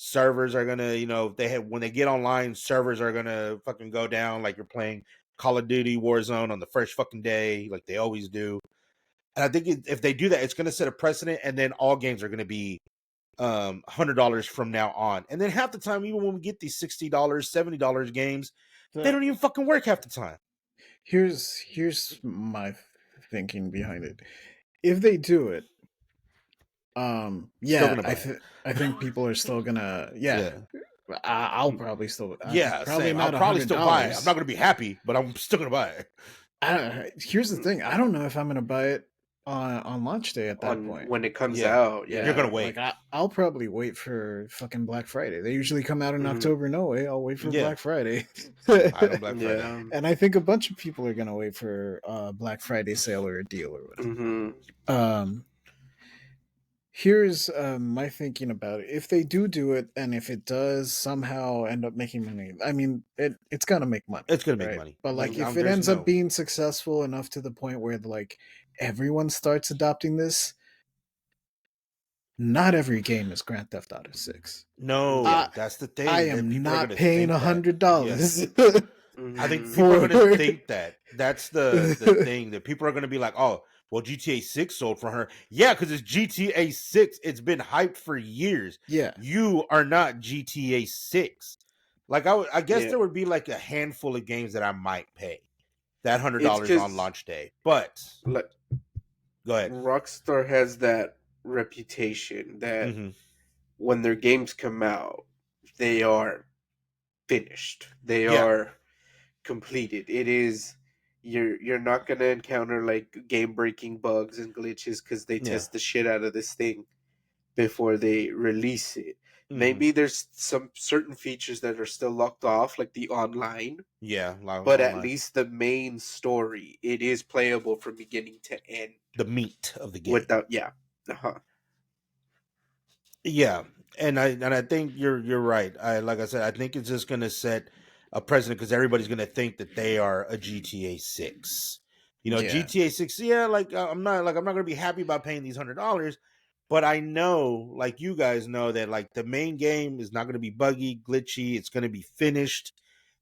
servers are gonna, when they get online, servers are gonna fucking go down like you're playing Call of Duty Warzone on the first fucking day, like they always do. And I think if they do that, it's gonna set a precedent, and then all games are gonna be $100 from now on. And then half the time, even when we get these $60, $70 games, they don't even fucking work half the time.
Here's my thinking behind it. If they do it,
Still
yeah,
gonna buy it.
I think people are still gonna, yeah. I'll probably still,
Yeah,
probably
same.
not
I'll probably still buy it. I'm
$100.
not gonna be happy, but I'm still gonna buy it.
Here's the thing. I don't know if I'm gonna buy it on launch day at that
on
point.
when it comes
Yeah.
out.
You're
Yeah,
gonna wait.
Like I'll probably wait for fucking Black Friday. They usually come out in October. No way. I'll wait for
Yeah.
Black Friday.
Buy it on Black Friday.
yeah.
And I think a bunch of people are gonna wait for Black Friday sale or a deal or whatever. Here's my thinking about it. If they do it, and if it does somehow end up making money, I mean, it's gonna make money.
It's gonna make
right?
money.
But like, if it
there's
ends up being successful enough to the point where like everyone starts adopting this, not every game is Grand Theft Auto 6.
No, that's the thing.
I
that
am
people are
not
gonna
paying
think that.
$100.
Yes.
Mhm.
I think people are gonna think that. That's the thing, that people are gonna be like, oh, well, GTA 6 sold for her. Yeah, because it's GTA 6. It's been hyped for years.
Yeah.
You are not GTA 6. Like I guess
Yeah.
there would be like a handful of games that I might pay that $100
It's 'cause,
on launch day. But
like,
go ahead.
Rockstar has that reputation that
Mhm.
when their games come out, they are finished. They
Yeah.
are completed. It is you're not gonna encounter like game breaking bugs and glitches because they
Yeah.
test the shit out of this thing before they release it.
Mhm.
Maybe there's some certain features that are still locked off, like the online,
Yeah,
but at least the main story, it is playable from beginning to end
the meat of the game.
without uh-huh.
Yeah, and I think you're right. Like I said, I think it's just gonna set a precedent because everybody's gonna think that they are a GTA 6.
Yeah.
GTA 6. Yeah, like I'm not gonna be happy about paying these $100, but I know, like you guys know, that like the main game is not gonna be buggy, glitchy. It's gonna be finished.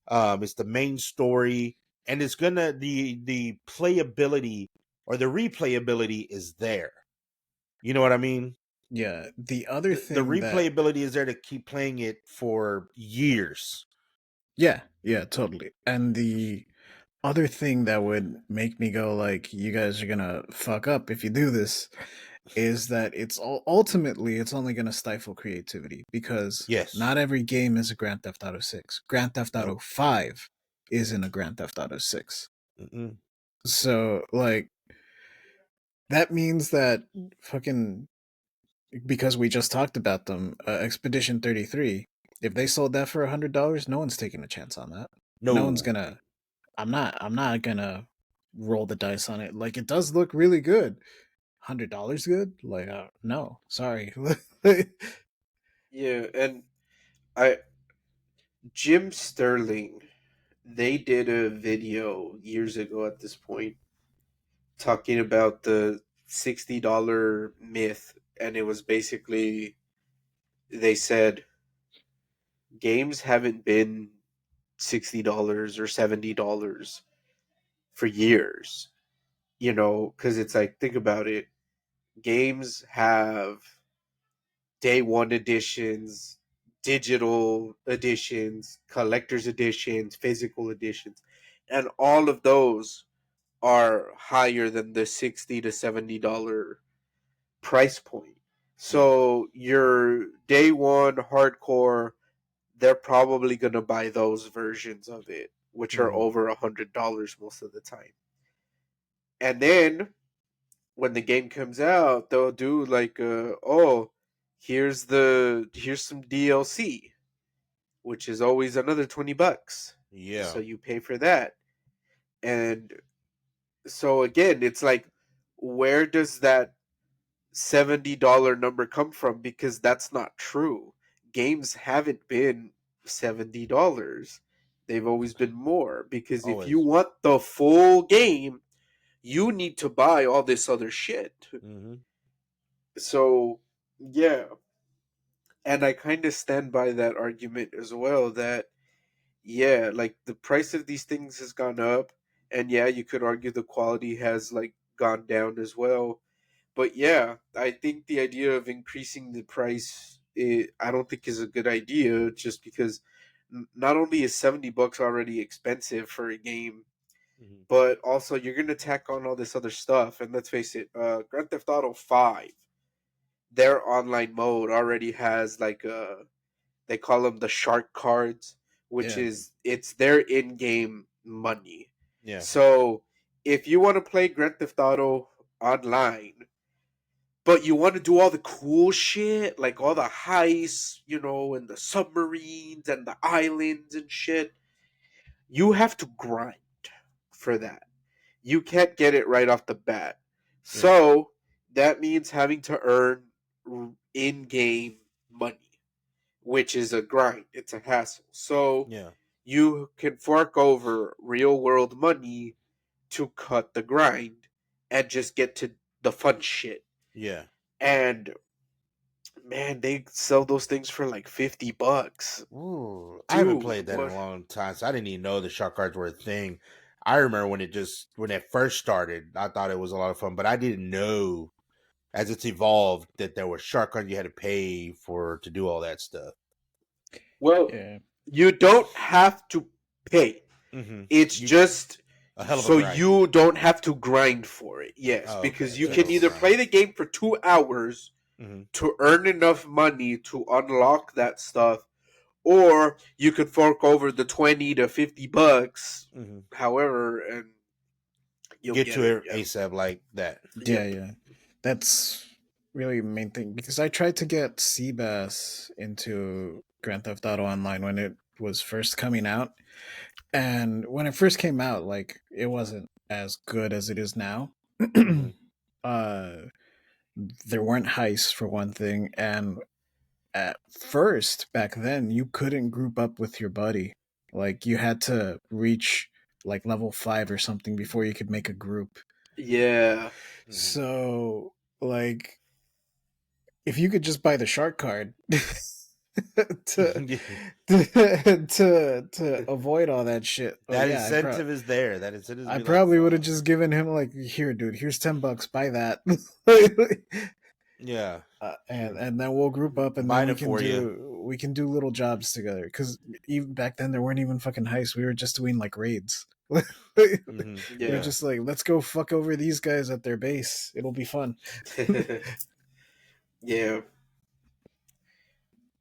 It's the main story, and it's gonna the playability or the replayability is there. You know what I mean?
Yeah. The other
The
thing
replayability is there to keep playing it for years.
Yeah, totally. And the other thing that would make me go like, you guys are gonna fuck up if you do this, is that ultimately it's only gonna stifle creativity, because
Yes.
not every game is a Grand Theft Auto 6. Grand Theft Auto
Nope.
5 isn't a Grand Theft Auto 6.
Mm-mm.
So like, that means that fucking, because we just talked about them, Expedition 33, if they sold that for $100, no one's taking a chance on that. No one's gonna. I'm not gonna roll the dice on it. Like, it does look really good. $100 good? Like, no, sorry.
Yeah, and Jim Sterling, they did a video years ago at this point talking about the $60 myth, and it was basically, they said games haven't been $60 or $70 for years, because it's like, think about it, games have day one editions, digital editions, collector's editions, physical editions, and all of those are higher than the $60 to $70 price point. So your day one hardcore, they're probably gonna buy those versions of it, which are over $100 most of the time. And then when the game comes out, they'll do like, oh, here's some DLC, which is always another $20.
Yeah.
So you pay for that. And so again, it's like, where does that $70 number come from? Because that's not true. Games haven't been $70. They've always been more, because if you want the full game, you need to buy all this other shit.
Mm-hmm.
So, yeah. And I kind of stand by that argument as well. That yeah, like the price of these things has gone up, and yeah, you could argue the quality has like gone down as well. But yeah, I think the idea of increasing the price, I don't think is a good idea. Just because not only is $70 already expensive for a game,
Mhm.
but also you're gonna tack on all this other stuff. And let's face it, Grand Theft Auto 5, their online mode already has like they call them the shark cards, which
Yeah.
is it's their in-game money.
Yeah.
So if you want to play Grand Theft Auto online, but you want to do all the cool shit, like all the heists, and the submarines and the islands and shit, you have to grind for that. You can't get it right off the bat.
Yeah.
So that means having to earn in game money, which is a grind. It's a hassle. So
Yeah.
you can fork over real world money to cut the grind and just get to the fun shit.
Yeah.
And man, they sell those things for like $50.
Ooh, I haven't
Dude,
played that in
what?
a long time, so I didn't even know the shark cards were a thing. I remember when it first started, I thought it was a lot of fun, but I didn't know as it's evolved that there were shark cards you had to pay for to do all that stuff.
Well,
Yeah.
you don't have to pay.
Mm-hmm.
It's just
A hell of a
so
grind.
you don't have to grind for it. Yes,
Oh, okay.
because you
It's a
can
hell of a
either
grind.
play the game for 2 hours
Mm-hmm.
to earn enough money to unlock that stuff, or you could fork over the 20 to $50,
Mm-hmm.
however, and you'll
Get
get
to
it.
it
Yeah.
ASAP like that.
Yeah,
Yep.
yeah. That's really the main thing because I tried to get Seabass into Grand Theft Auto Online when it was first coming out. And when it first came out, like it wasn't as good as it is now.
Mm-hmm.
uh there weren't heists for one thing, and at first back then you couldn't group up with your buddy. Like you had to reach like level 5 or something before you could make a group.
Yeah.
Mm-hmm.
So like if you could just buy the shark card to, to avoid all that shit. Oh
That
yeah,
incentive is there. That incentive is
I
be like,
probably would have
fuck.
just given him like, here, dude, here's $10, buy that,
Yeah.
and then we'll group up, and then
Buying
we
it
can
for you.
do little jobs together. Because even back then there weren't even fucking heists. We were just doing like raids.
Mm-hmm.
We were
Yeah.
just like, let's go fuck over these guys at their base. It'll be fun.
Yeah.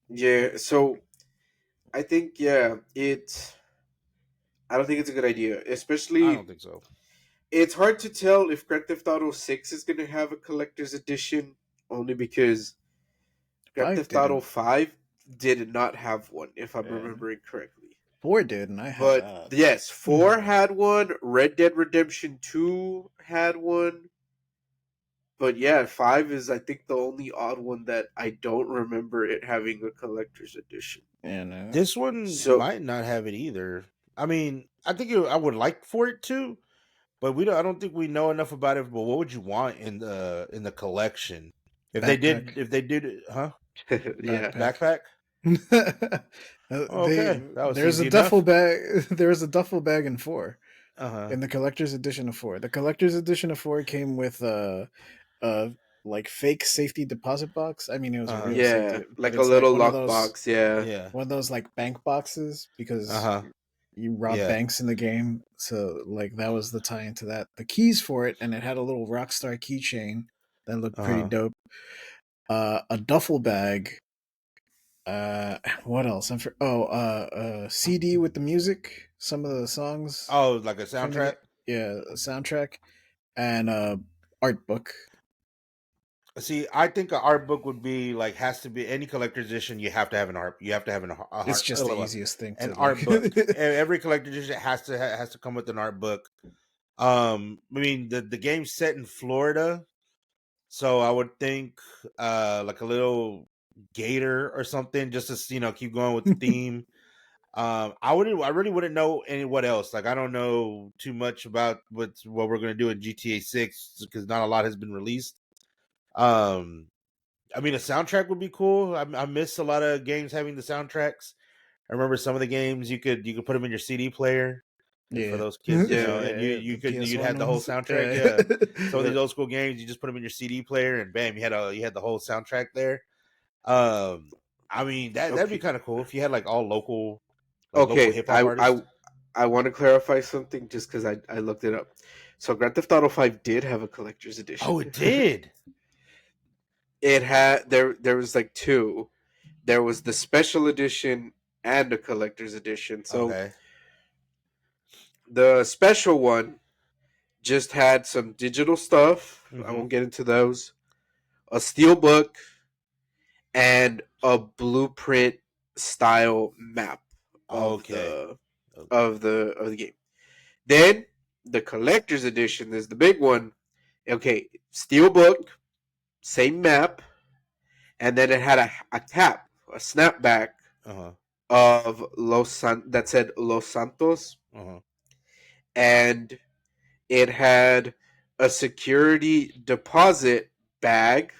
Yeah. So I think I don't think it's a good idea.
I
Especially
don't think so.
it's hard to tell if Grand Theft Auto 6 is gonna have a collector's edition, only because Grand
5
Theft Auto
didn't.
5 did not have one, if I'm
Yeah.
remembering correctly.
4 did, and I had
But
that.
yes, 4 had one, Red Dead Redemption 2 had one. But yeah, 5 is I think the only odd one that I don't remember it having a collector's edition.
And
This one
So
might not have it either. I mean, I would like for it to, but we don't. I don't think we know enough about it. But what would you want in the collection?
backpack.
If they did, huh?
yeah.
Backpack. Oh,
They
okay, that was
there's a
easy
duffel
enough.
bag. There's a duffel bag in 4,
Uh huh.
in the collector's edition of 4. The collector's edition of 4 came with a like fake safety deposit box. I mean, it was
Uh
a
huh.
real
Yeah,
safety, but
like a
it's like
little lockbox, yeah.
Yeah.
one of those like bank boxes
Uh
because
huh.
you rob
Yeah.
banks in the game. So like that was the tie into that. The keys for it, and it had a little Rockstar keychain that looked
Uh
pretty
huh.
dope. A duffel bag. What else? CD with the music, some of the songs
Oh, like a
from the
soundtrack.
yeah, a soundtrack, and art book.
See, I think an art book would be like has to be any collector's edition. You have to have an art. You have to have
It's just the easiest thing
an
to like.
art book. Every collector's edition has to come with an art book. I mean the game's set in Florida, so I would think like a little gator or something, just to keep going with the theme. I really wouldn't know what else. Like I don't know too much about what we're gonna do in GTA 6 because not a lot has been released. Um, I mean, a soundtrack would be cool. I miss a lot of games having the soundtracks. I remember some of the games you could put them in your CD player, and for
Yeah.
those kids, you know, and
Yeah.
The
you'd
PS1
have the whole
ones.
soundtrack.
Yeah.
Yeah, some of
Yeah.
these old school games, you just put them in your CD player, and bam, you had the whole soundtrack there. I mean that'd be
Okay.
kind of cool if you had like all local
Okay.
hip hop artists.
I want to clarify something just because I looked it up. So Grand Theft Auto 5 did have a collector's edition.
Oh, it did.
It had there was like two. There was the special edition and the collector's edition. So
Okay.
the special one just had some digital stuff. I
Mm-hmm.
won't get into those. A steel book and a blueprint style map of
Okay.
the of the game. Then the collector's edition is the big one. Okay, steel book, same map, and then it had a cap, a snapback
Uh huh.
of that said Los Santos,
Uh huh.
and it had a security deposit bag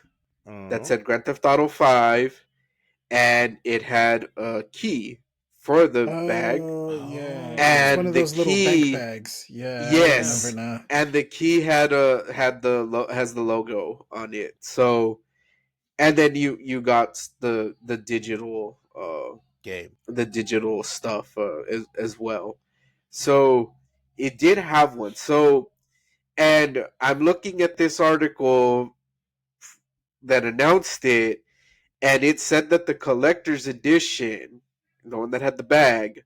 that
Uh-huh.
said Grand Theft Auto 5, and it had a key for the bag,
Oh yeah, it's one
Oh.
and
of
the
those little bank
key,
bags. Yeah, I remember
yes,
now.
and the key has the logo on it. So, and then you got
Game.
the digital stuff as well. So it did have one. So, and I'm looking at this article that announced it, and it said that the collector's edition, the one that had the bag,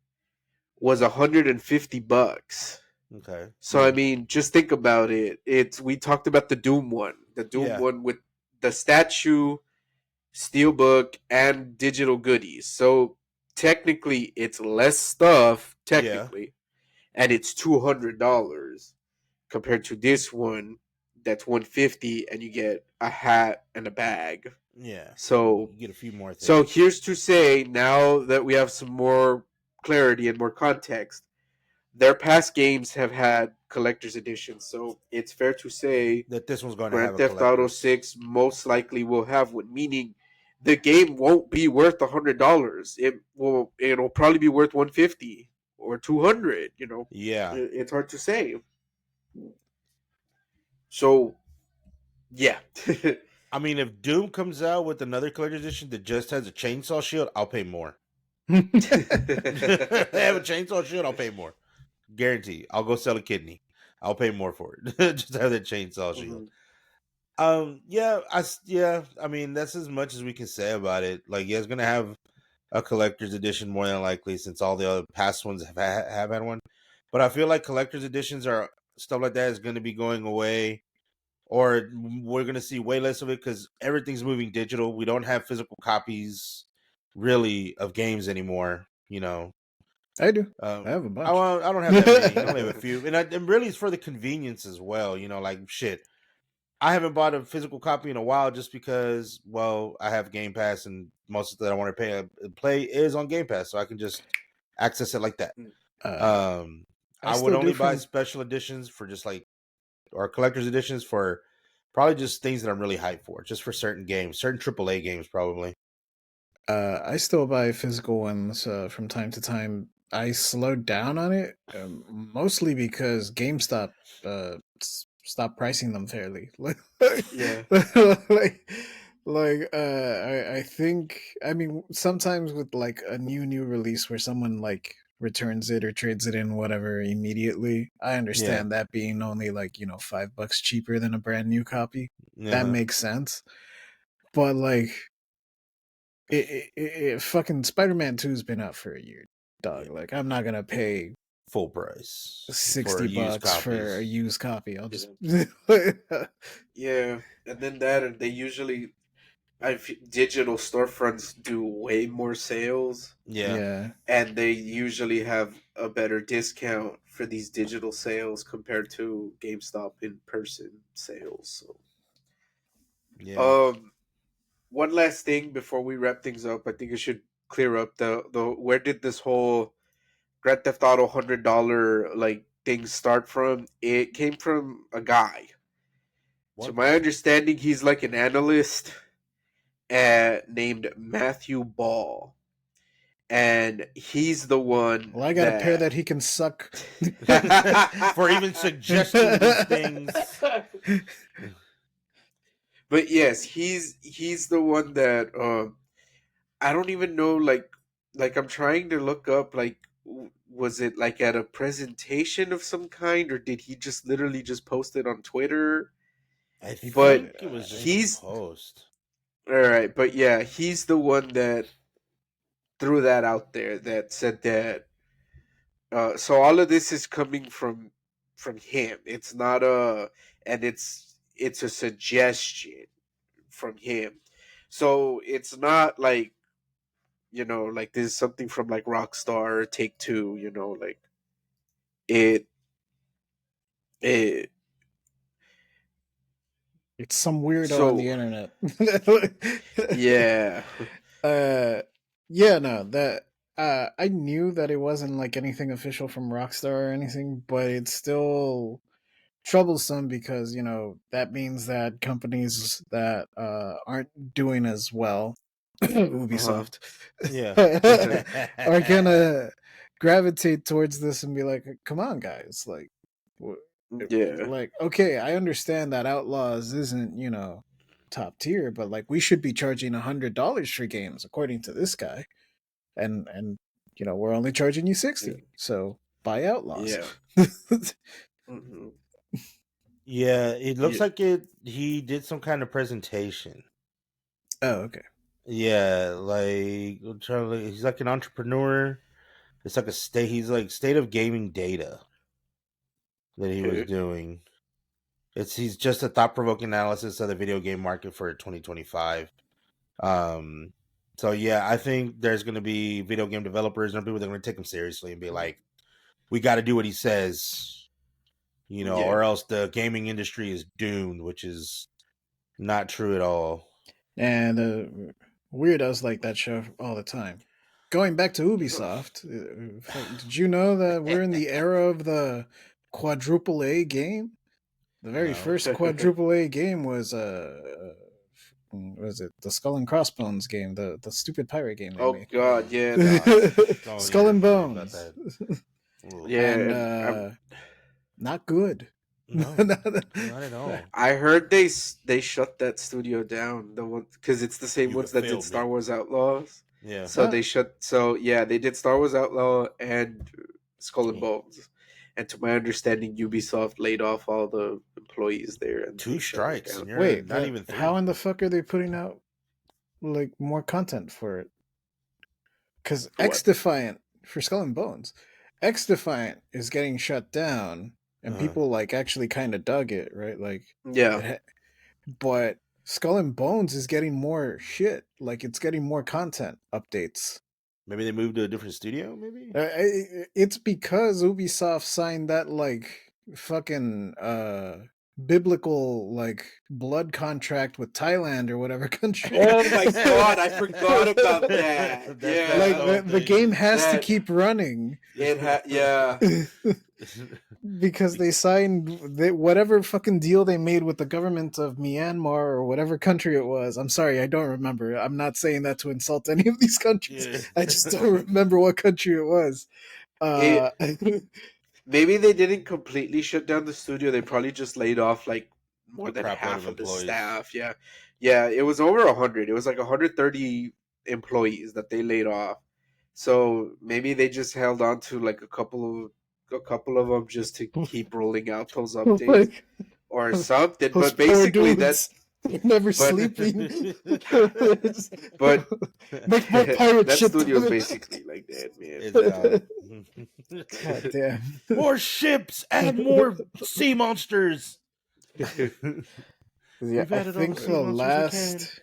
was $150.
Okay.
So I mean, just think about it. It's we talked about the Doom
Yeah.
one with the statue, steelbook, and digital goodies. So technically, it's less stuff
Yeah.
technically, and it's $200 compared to this one that's 150, and you get a hat and a bag.
Yeah.
So
You get a few more
so
things.
here's to say, now that we have some more clarity and more context, their past games have had collector's editions. So it's fair to say
That this one's going to have
Grand
a
Theft Auto
collector's.
6 most likely will have one, meaning the game won't be worth $100. It'll probably be worth 150 or 200, you know.
Yeah.
It's hard to say. So, yeah.
I mean, if Doom comes out with another collector's edition that just has a chainsaw shield, I'll pay more. They have a chainsaw shield, I'll pay more. Guarantee. I'll go sell a kidney. I'll pay more for it. Just have that chainsaw shield.
Mhm.
Yeah. I mean, that's as much as we can say about it. Like, yeah, it's gonna have a collector's edition more than likely, since all the other past ones have had one. But I feel like collector's editions are stuff like that is going to be going away, or we're going to see way less of it because everything's moving digital. We don't have physical copies really of games anymore. You know,
I do. I have a bunch.
I don't have that many. I only have a few, and really it's for the convenience as well. You know, like shit. I haven't bought a physical copy in a while just because, well, I have Game Pass, and most of that I want to play is on Game Pass, so I can just access it like that.
Uh, I
I would
still do
only buy
from.
special editions for just like, or collector's editions for probably just things that I'm really hyped for, just for certain games, certain AAA games, probably.
I still buy physical ones from time to time. I slowed down on it mostly because GameStop stopped pricing them fairly.
Yeah.
like, I think I mean sometimes with like a new release where someone like returns it or trades it in whatever immediately. I
Yeah.
understand that being only like $5 cheaper than a brand new copy. That
Uh-huh.
makes sense. But like fucking Spider-Man 2's been out for a year,
Yeah.
dog. Like I'm not gonna pay
Full price for used
$60 for a
copies.
used copy. I'll just
Yeah. And then that, and they usually, digital storefronts do way more sales,
Yeah.
yeah.
and they usually have a better discount for these digital sales compared to GameStop in person sales.
Yeah.
So, one last thing before we wrap things up, I think I should clear up the where did this whole Grand Theft Auto $100 like thing start from? It came from a guy. To
What
my
guy?
understanding, he's like an analyst, named Matthew Ball, and he's the one
Well, I got a pair that he can suck.
For even suggesting these things.
But yes, he's the one that I don't even know, like I'm trying to look up, like was it like at a presentation of some kind, or did he just literally just post it on Twitter?
I
But
think it was just
he's
a post.
all right, but yeah, he's the one that threw that out there, that said that so all of this is coming from him. It's not a and it's a suggestion from him. So it's not like, like this is something from like Rockstar or Take Two, like it it
It's some weirdo on the
so
internet.
yeah.
uh, yeah, no, that I knew that it wasn't like anything official from Rockstar or anything, but it's still troublesome because that means that companies that aren't doing as well,
Uh-huh.
Ubisoft,
Yeah.
are gonna gravitate towards this and be like, "Come on, guys!
Yeah.
Like, okay, I understand that Outlaws isn't top tier, but like we should be charging $100 for games according to this guy, and we're only charging you 60, so buy Outlaws."
Yeah. Mhm.
Yeah, it looks
Yeah.
like he did some kind of presentation.
Oh, okay.
Yeah, like he's like an entrepreneur. It's like he's like state of gaming data that he was
Okay.
doing. He's just a thought provoking analysis of the video game market for 2025. Um so yeah, I think there's gonna be video game developers and people that are gonna take him seriously and be like, we gotta do what he says,
Yeah.
or else the gaming industry is doomed, which is not true at all.
And weirdos like that show all the time. Going back to Ubisoft, did you know that we're in the era of the quadruple A game? The very
No.
first quadruple A game was it the Skull and Crossbones game, the stupid pirate game they
Oh
made.
God, yeah,
Don't
Skull
even
and
remind me about
Bones.
that. Ooh.
yeah,
And
and
not good.
No, not at all.
I heard they shut that studio down. The one, because it's the same
You
ones
have
that did
failed
Star
me.
Wars Outlaws.
Yeah.
So they shut. So yeah, they did Star Wars Outlaw and Skull and
Yeah.
Bones. And to my understanding, Ubisoft laid off all the employees there, and they
2
shut it
strikes
down.
and you're
Wait,
not even
how
3.
in the fuck are they putting out like more content for it? Because
For
X
what?
Defiant for Skull and Bones, X Defiant is getting shut down, and
Uh-huh.
people like actually kind of dug it, right? Like,
Yeah,
but Skull and Bones is getting more shit. Like, it's getting more content updates.
Maybe they moved to a different studio, maybe?
It's because Ubisoft signed that like fucking biblical like blood contract with Thailand or whatever country.
Oh my God, I forgot about that. Yeah.
Like the game has to
That-
keep running.
yeah.
Because they signed whatever fucking deal they made with the government of Myanmar or whatever country it was. I'm sorry, I don't remember. I'm not saying that to insult any of these countries.
Yeah.
I just don't remember what country it was.
It, maybe they didn't completely shut down the studio. They probably just laid off like more
A
than
crap load
half
of
of the
employees.
staff. Yeah, yeah. It was over 100. It was like 130 employees that they laid off. So maybe they just held on to like a couple of them just to keep rolling out those updates
Like,
or something.
those
But
poor
basically,
dudes, they're never
but-
sleeping.
but
Make more pirate
that
shit.
studio is
damn it.
basically like that, man.
It's
God damn.
more ships and more sea monsters.
Yeah,
We've
I
added all the
think
sea
the
monsters we can.
last.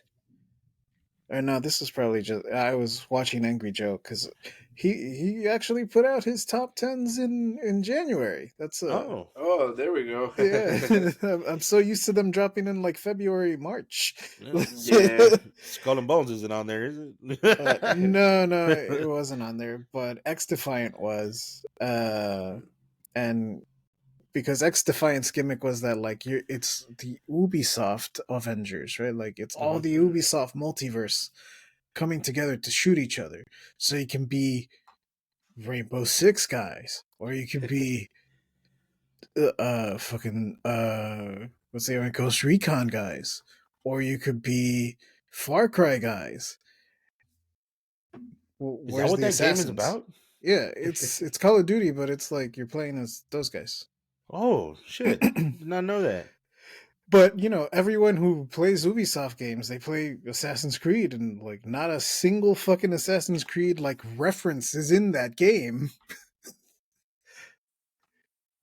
Or no, this is probably just. I was watching Angry Joe because he actually put out his top tens in January. That's
Oh.
Oh, there we go.
yeah. I'm so used to them dropping in like February, March.
Yeah.
Skull and Bones isn't on there, is it?
No, it wasn't on there, but X Defiant was. And because X Defiance gimmick was that like it's the Ubisoft Avengers, right? Like it's all the Ubisoft multiverse coming together to shoot each other. So you can be Rainbow Six guys, or you could be fucking what's the other Ghost Recon guys, or you could be Far Cry guys.
Is that
Where's
what
the
that game is
assassins?
about?
Yeah, it's Call of Duty, but it's like you're playing as those guys.
Oh shit! Did not know that.
But you know, everyone who plays Ubisoft games, they play Assassin's Creed, and like not a single fucking Assassin's Creed like reference is in that game.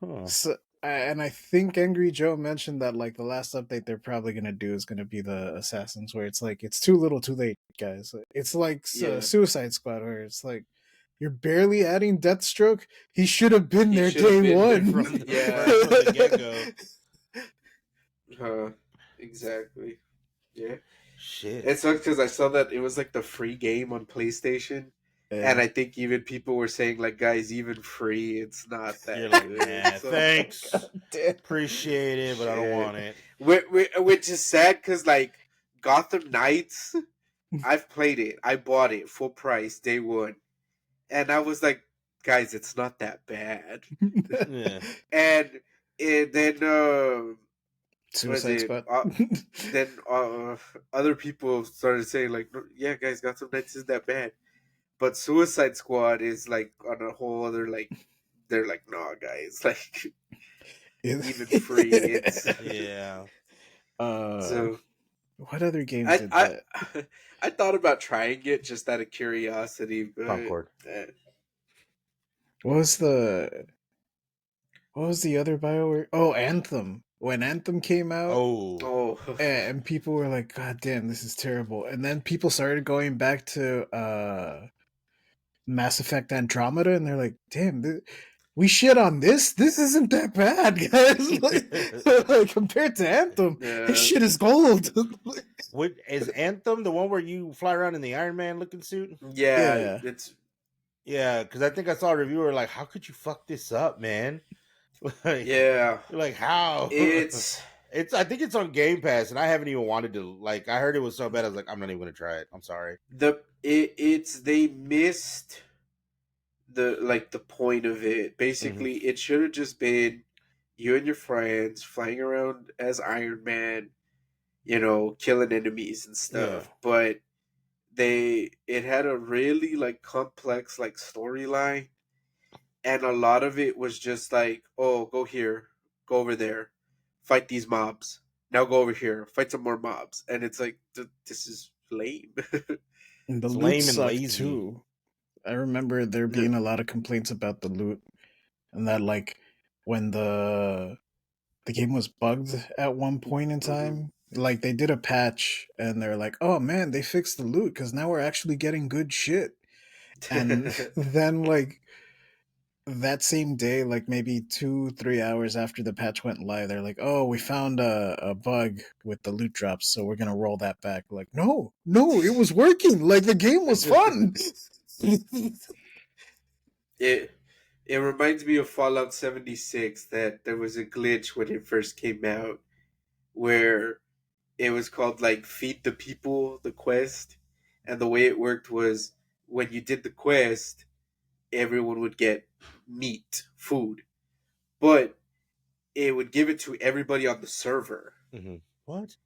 Huh.
So, and I think Angry Joe mentioned that like the last update they're probably gonna do is gonna be the Assassins, where it's like it's too little, too late, guys. It's like
Yeah.
Suicide Squad, where it's like you're barely adding Deathstroke. He should have been
He
there
should have
day
been there
one.
from the,
Yeah.
from the get-go.
Exactly. Yeah.
Shit.
It sucks because I saw that it was like the free game on PlayStation. And I think even people were saying, like, guys, even free, it's not that
You're like,
good.
nah,
So-
thanks.
Damn.
Appreciate it, but I don't
Shit.
want it.
Which is sad because, like, Gotham Knights, I've played it. I bought it full price day one. And I was like, guys, it's not that bad.
Yeah.
And then,
Suicide Squad.
then other people started saying, like, "No, yeah, guys, Gotham Knights isn't that bad. But Suicide Squad is, like, on a whole other, like, they're like, nah, guys, like, even free, it's...
Yeah.
So,
what other games
I,
did
I,
that?
I thought about trying it just out of curiosity, but...
Concord.
What was the other BioWare? Oh, Anthem. When Anthem came out,
Oh.
and people were like, "God damn, this is terrible." And then people started going back to Mass Effect Andromeda, and they're like, "Damn, we shit on this. This isn't that bad, guys. like compared to Anthem, this shit is gold."
What is Anthem the one where you fly around in the Iron Man looking suit?
Yeah, it's...
Yeah, because I think I saw a reviewer like, "How could you fuck this up, man?" Like,
Yeah.
like how?
It's...
I think it's on Game Pass, and I haven't even wanted to. Like, I heard it was so bad, I was like, I'm not even gonna try it. I'm sorry.
They missed the point of it. Basically, it should have just been you and your friends flying around as Iron Man, killing enemies and stuff.
Yeah.
But it had a really like complex like storyline, and a lot of it was just like, oh, go here, go over there, fight these mobs. Now go over here, fight some more mobs, and it's like this is lame.
And the
It's
loot
lame and
sucked
lazy.
too. I remember there being a lot of complaints about the loot, and that like when the game was bugged at one point in time, like they did a patch, and they're like, "Oh man, they fixed the loot because now we're actually getting good shit." And then like that same day, like maybe 2-3 hours after the patch went live, they're like, "Oh, we found a bug with the loot drops, so we're gonna roll that back." Like, no, it was working. Like the game was fun.
It reminds me of Fallout 76 that there was a glitch when it first came out where it was called like Feed the People the quest, and the way it worked was when you did the quest, everyone would get meat, food, but it would give it to everybody on the server.
What?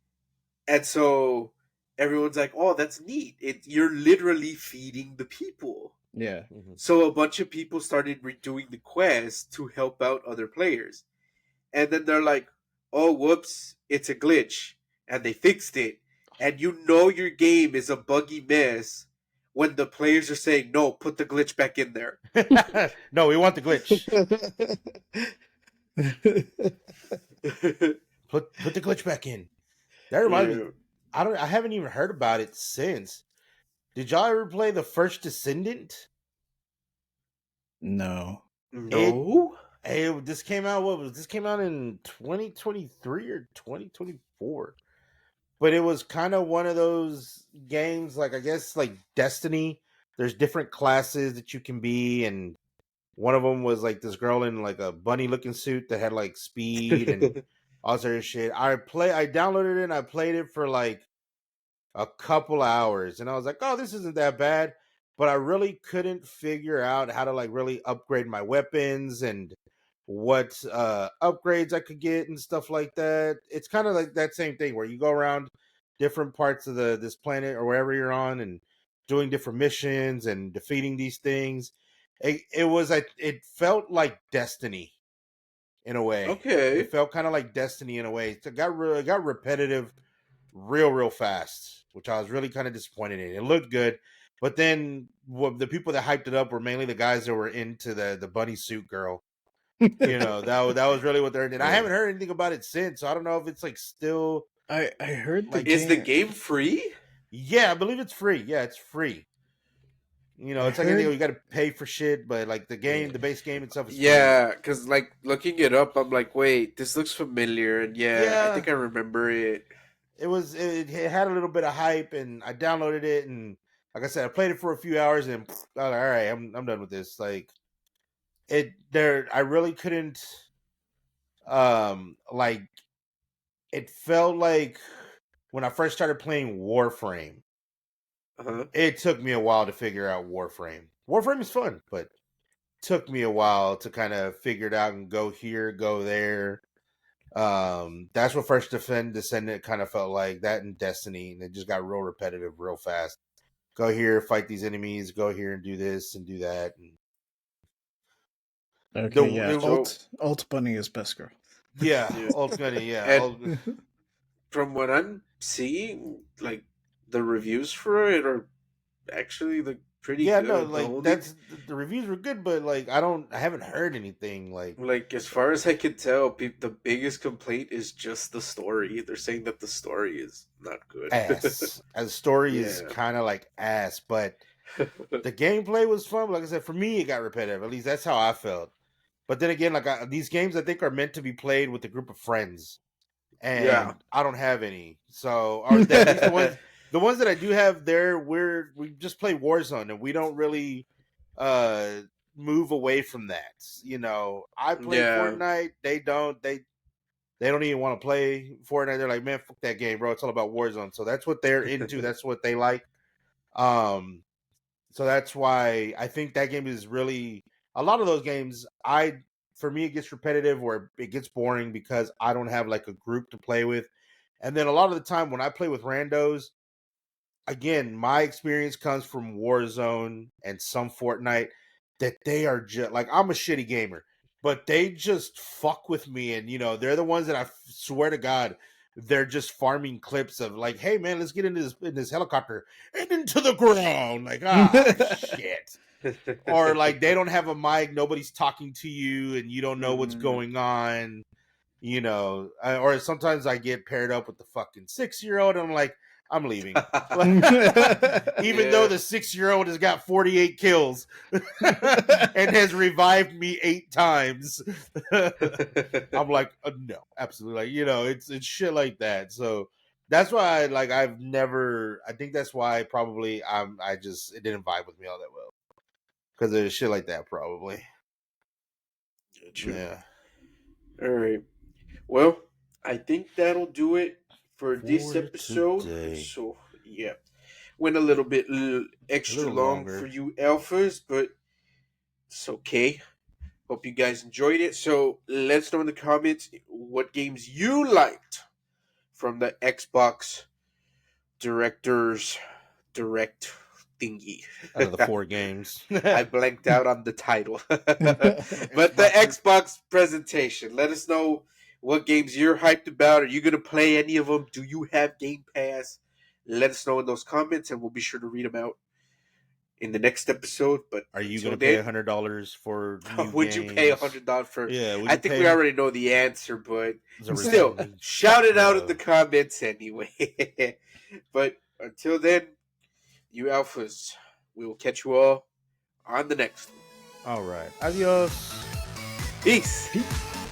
And so everyone's like, "Oh, that's neat. You're literally feeding the people."
Yeah.
So a bunch of people started redoing the quest to help out other players. And then they're like, "Oh, whoops, it's a glitch." And they fixed it. And your game is a buggy mess when the players are saying, "No, put the glitch back in there."
No, we want the glitch. Put the glitch back in. That reminds me. I haven't even heard about it since. Did y'all ever play the first Descendant?
No.
This came out. This came out in 2023 or 2024. But it was kind of one of those games, like I guess like Destiny. There's different classes that you can be, and One of them was like this girl in like a bunny looking suit that had like speed and all sort of shit. I downloaded it and I played it for like a couple hours, and I was like, oh, this isn't that bad. But I really couldn't figure out how to like really upgrade my weapons and what upgrades I could get and stuff like that. It's kind of like that same thing where you go around different parts of this planet or wherever you're on and doing different missions and defeating these things. It felt like Destiny in a way. It
Okay.
felt kind of like Destiny in a way. It got repetitive real fast, which I was really kind of disappointed in. It looked good, but then the people that hyped it up were mainly the guys that were into the bunny suit girl. That was really what they're into. I haven't heard anything about it since, so I don't know if it's like still.
I heard the
Like,
Is the
game.
game free?
Yeah, I believe it's free. Yeah, it's free.
I
It's like anything,
heard.
you got to pay for shit, but like the base game itself is free.
Yeah, because like looking it up, I'm like, wait, this looks familiar, and yeah, I
Yeah,
think I remember it.
it had a little bit of hype, and I downloaded it, and like I said, I played it for a few hours, and I was like, all right, I'm done with this. Like I really couldn't like it felt like when I first started playing Warframe,
Uh-huh.
it took me a while to figure out Warframe. Warframe is fun, but took me a while to kind of figure it out and go here, go there. That's what First Descendant kind of felt like, that in Destiny, and it just got real repetitive real fast. Go here, fight these enemies, go here and do this and do that. And
Okay, yeah.
So
Alt Bunny is best girl.
yeah,
yeah.
ultimately,
And from what I'm seeing, like the reviews for it are actually like pretty
yeah, no,
good. The
like
only
the reviews were good, but like I haven't heard anything like
like as far as I can tell, the biggest complaint is just the story. They're saying that the story is not good.
ass. As the story is
Yeah.
kind of like ass, but the gameplay was fun. Like I said, for me, it got repetitive. At least that's how I felt. But then again, like these games, I think are meant to be played with a group of friends,
Yeah.
and I don't have any. So, or at least the ones that I do have, we just play Warzone, and we don't really uh move away from that. I play
Yeah.
Fortnite. They don't. They don't even want to play Fortnite. They're like, man, fuck that game, bro. It's all about Warzone. So that's what they're into. That's what they like. Um, so that's why I think that game is really a lot of those games. For me, it gets repetitive or it gets boring because I don't have like a group to play with. And then a lot of the time when I play with randos, again, my experience comes from Warzone and some Fortnite, that they are just like, I'm a shitty gamer, but they just fuck with me. And, they're the ones that I swear to God, they're just farming clips of like, hey, man, let's get into this helicopter and into the ground. Like, shit. Or like they don't have a mic, nobody's talking to you, and you don't know what's going on. Or sometimes I get paired up with the fucking 6-year-old, and I'm like, I'm leaving. Even though the 6-year-old has got 48 kills and has revived me 8 times, I'm like, no, absolutely. Like, it's shit like that. So that's why I think that's why probably it didn't vibe with me all that well. Because of shit like that, probably.
True.
Yeah.
All right. Well, I think that'll do it for this episode.
Today.
So yeah, went a little bit extra
little
long
longer.
for you alphas, but it's okay. Hope you guys enjoyed it. So let us know in the comments what games you liked from the Xbox Directors Direct thingy.
Out of the 4 games.
I blanked out on the title. But the Xbox presentation. Let us know what games you're hyped about. Are you going to play any of them? Do you have Game Pass? Let us know in those comments, and we'll be sure to read them out in the next episode. But
are you going to
then,
pay $100 for new
would
games?
you pay $100 for?
Yeah,
I think we already know the answer, but still,
original?
shout it out in the comments anyway. But until then, you alphas, we will catch you all on the next one.
All right. Adios.
Peace.
Peace.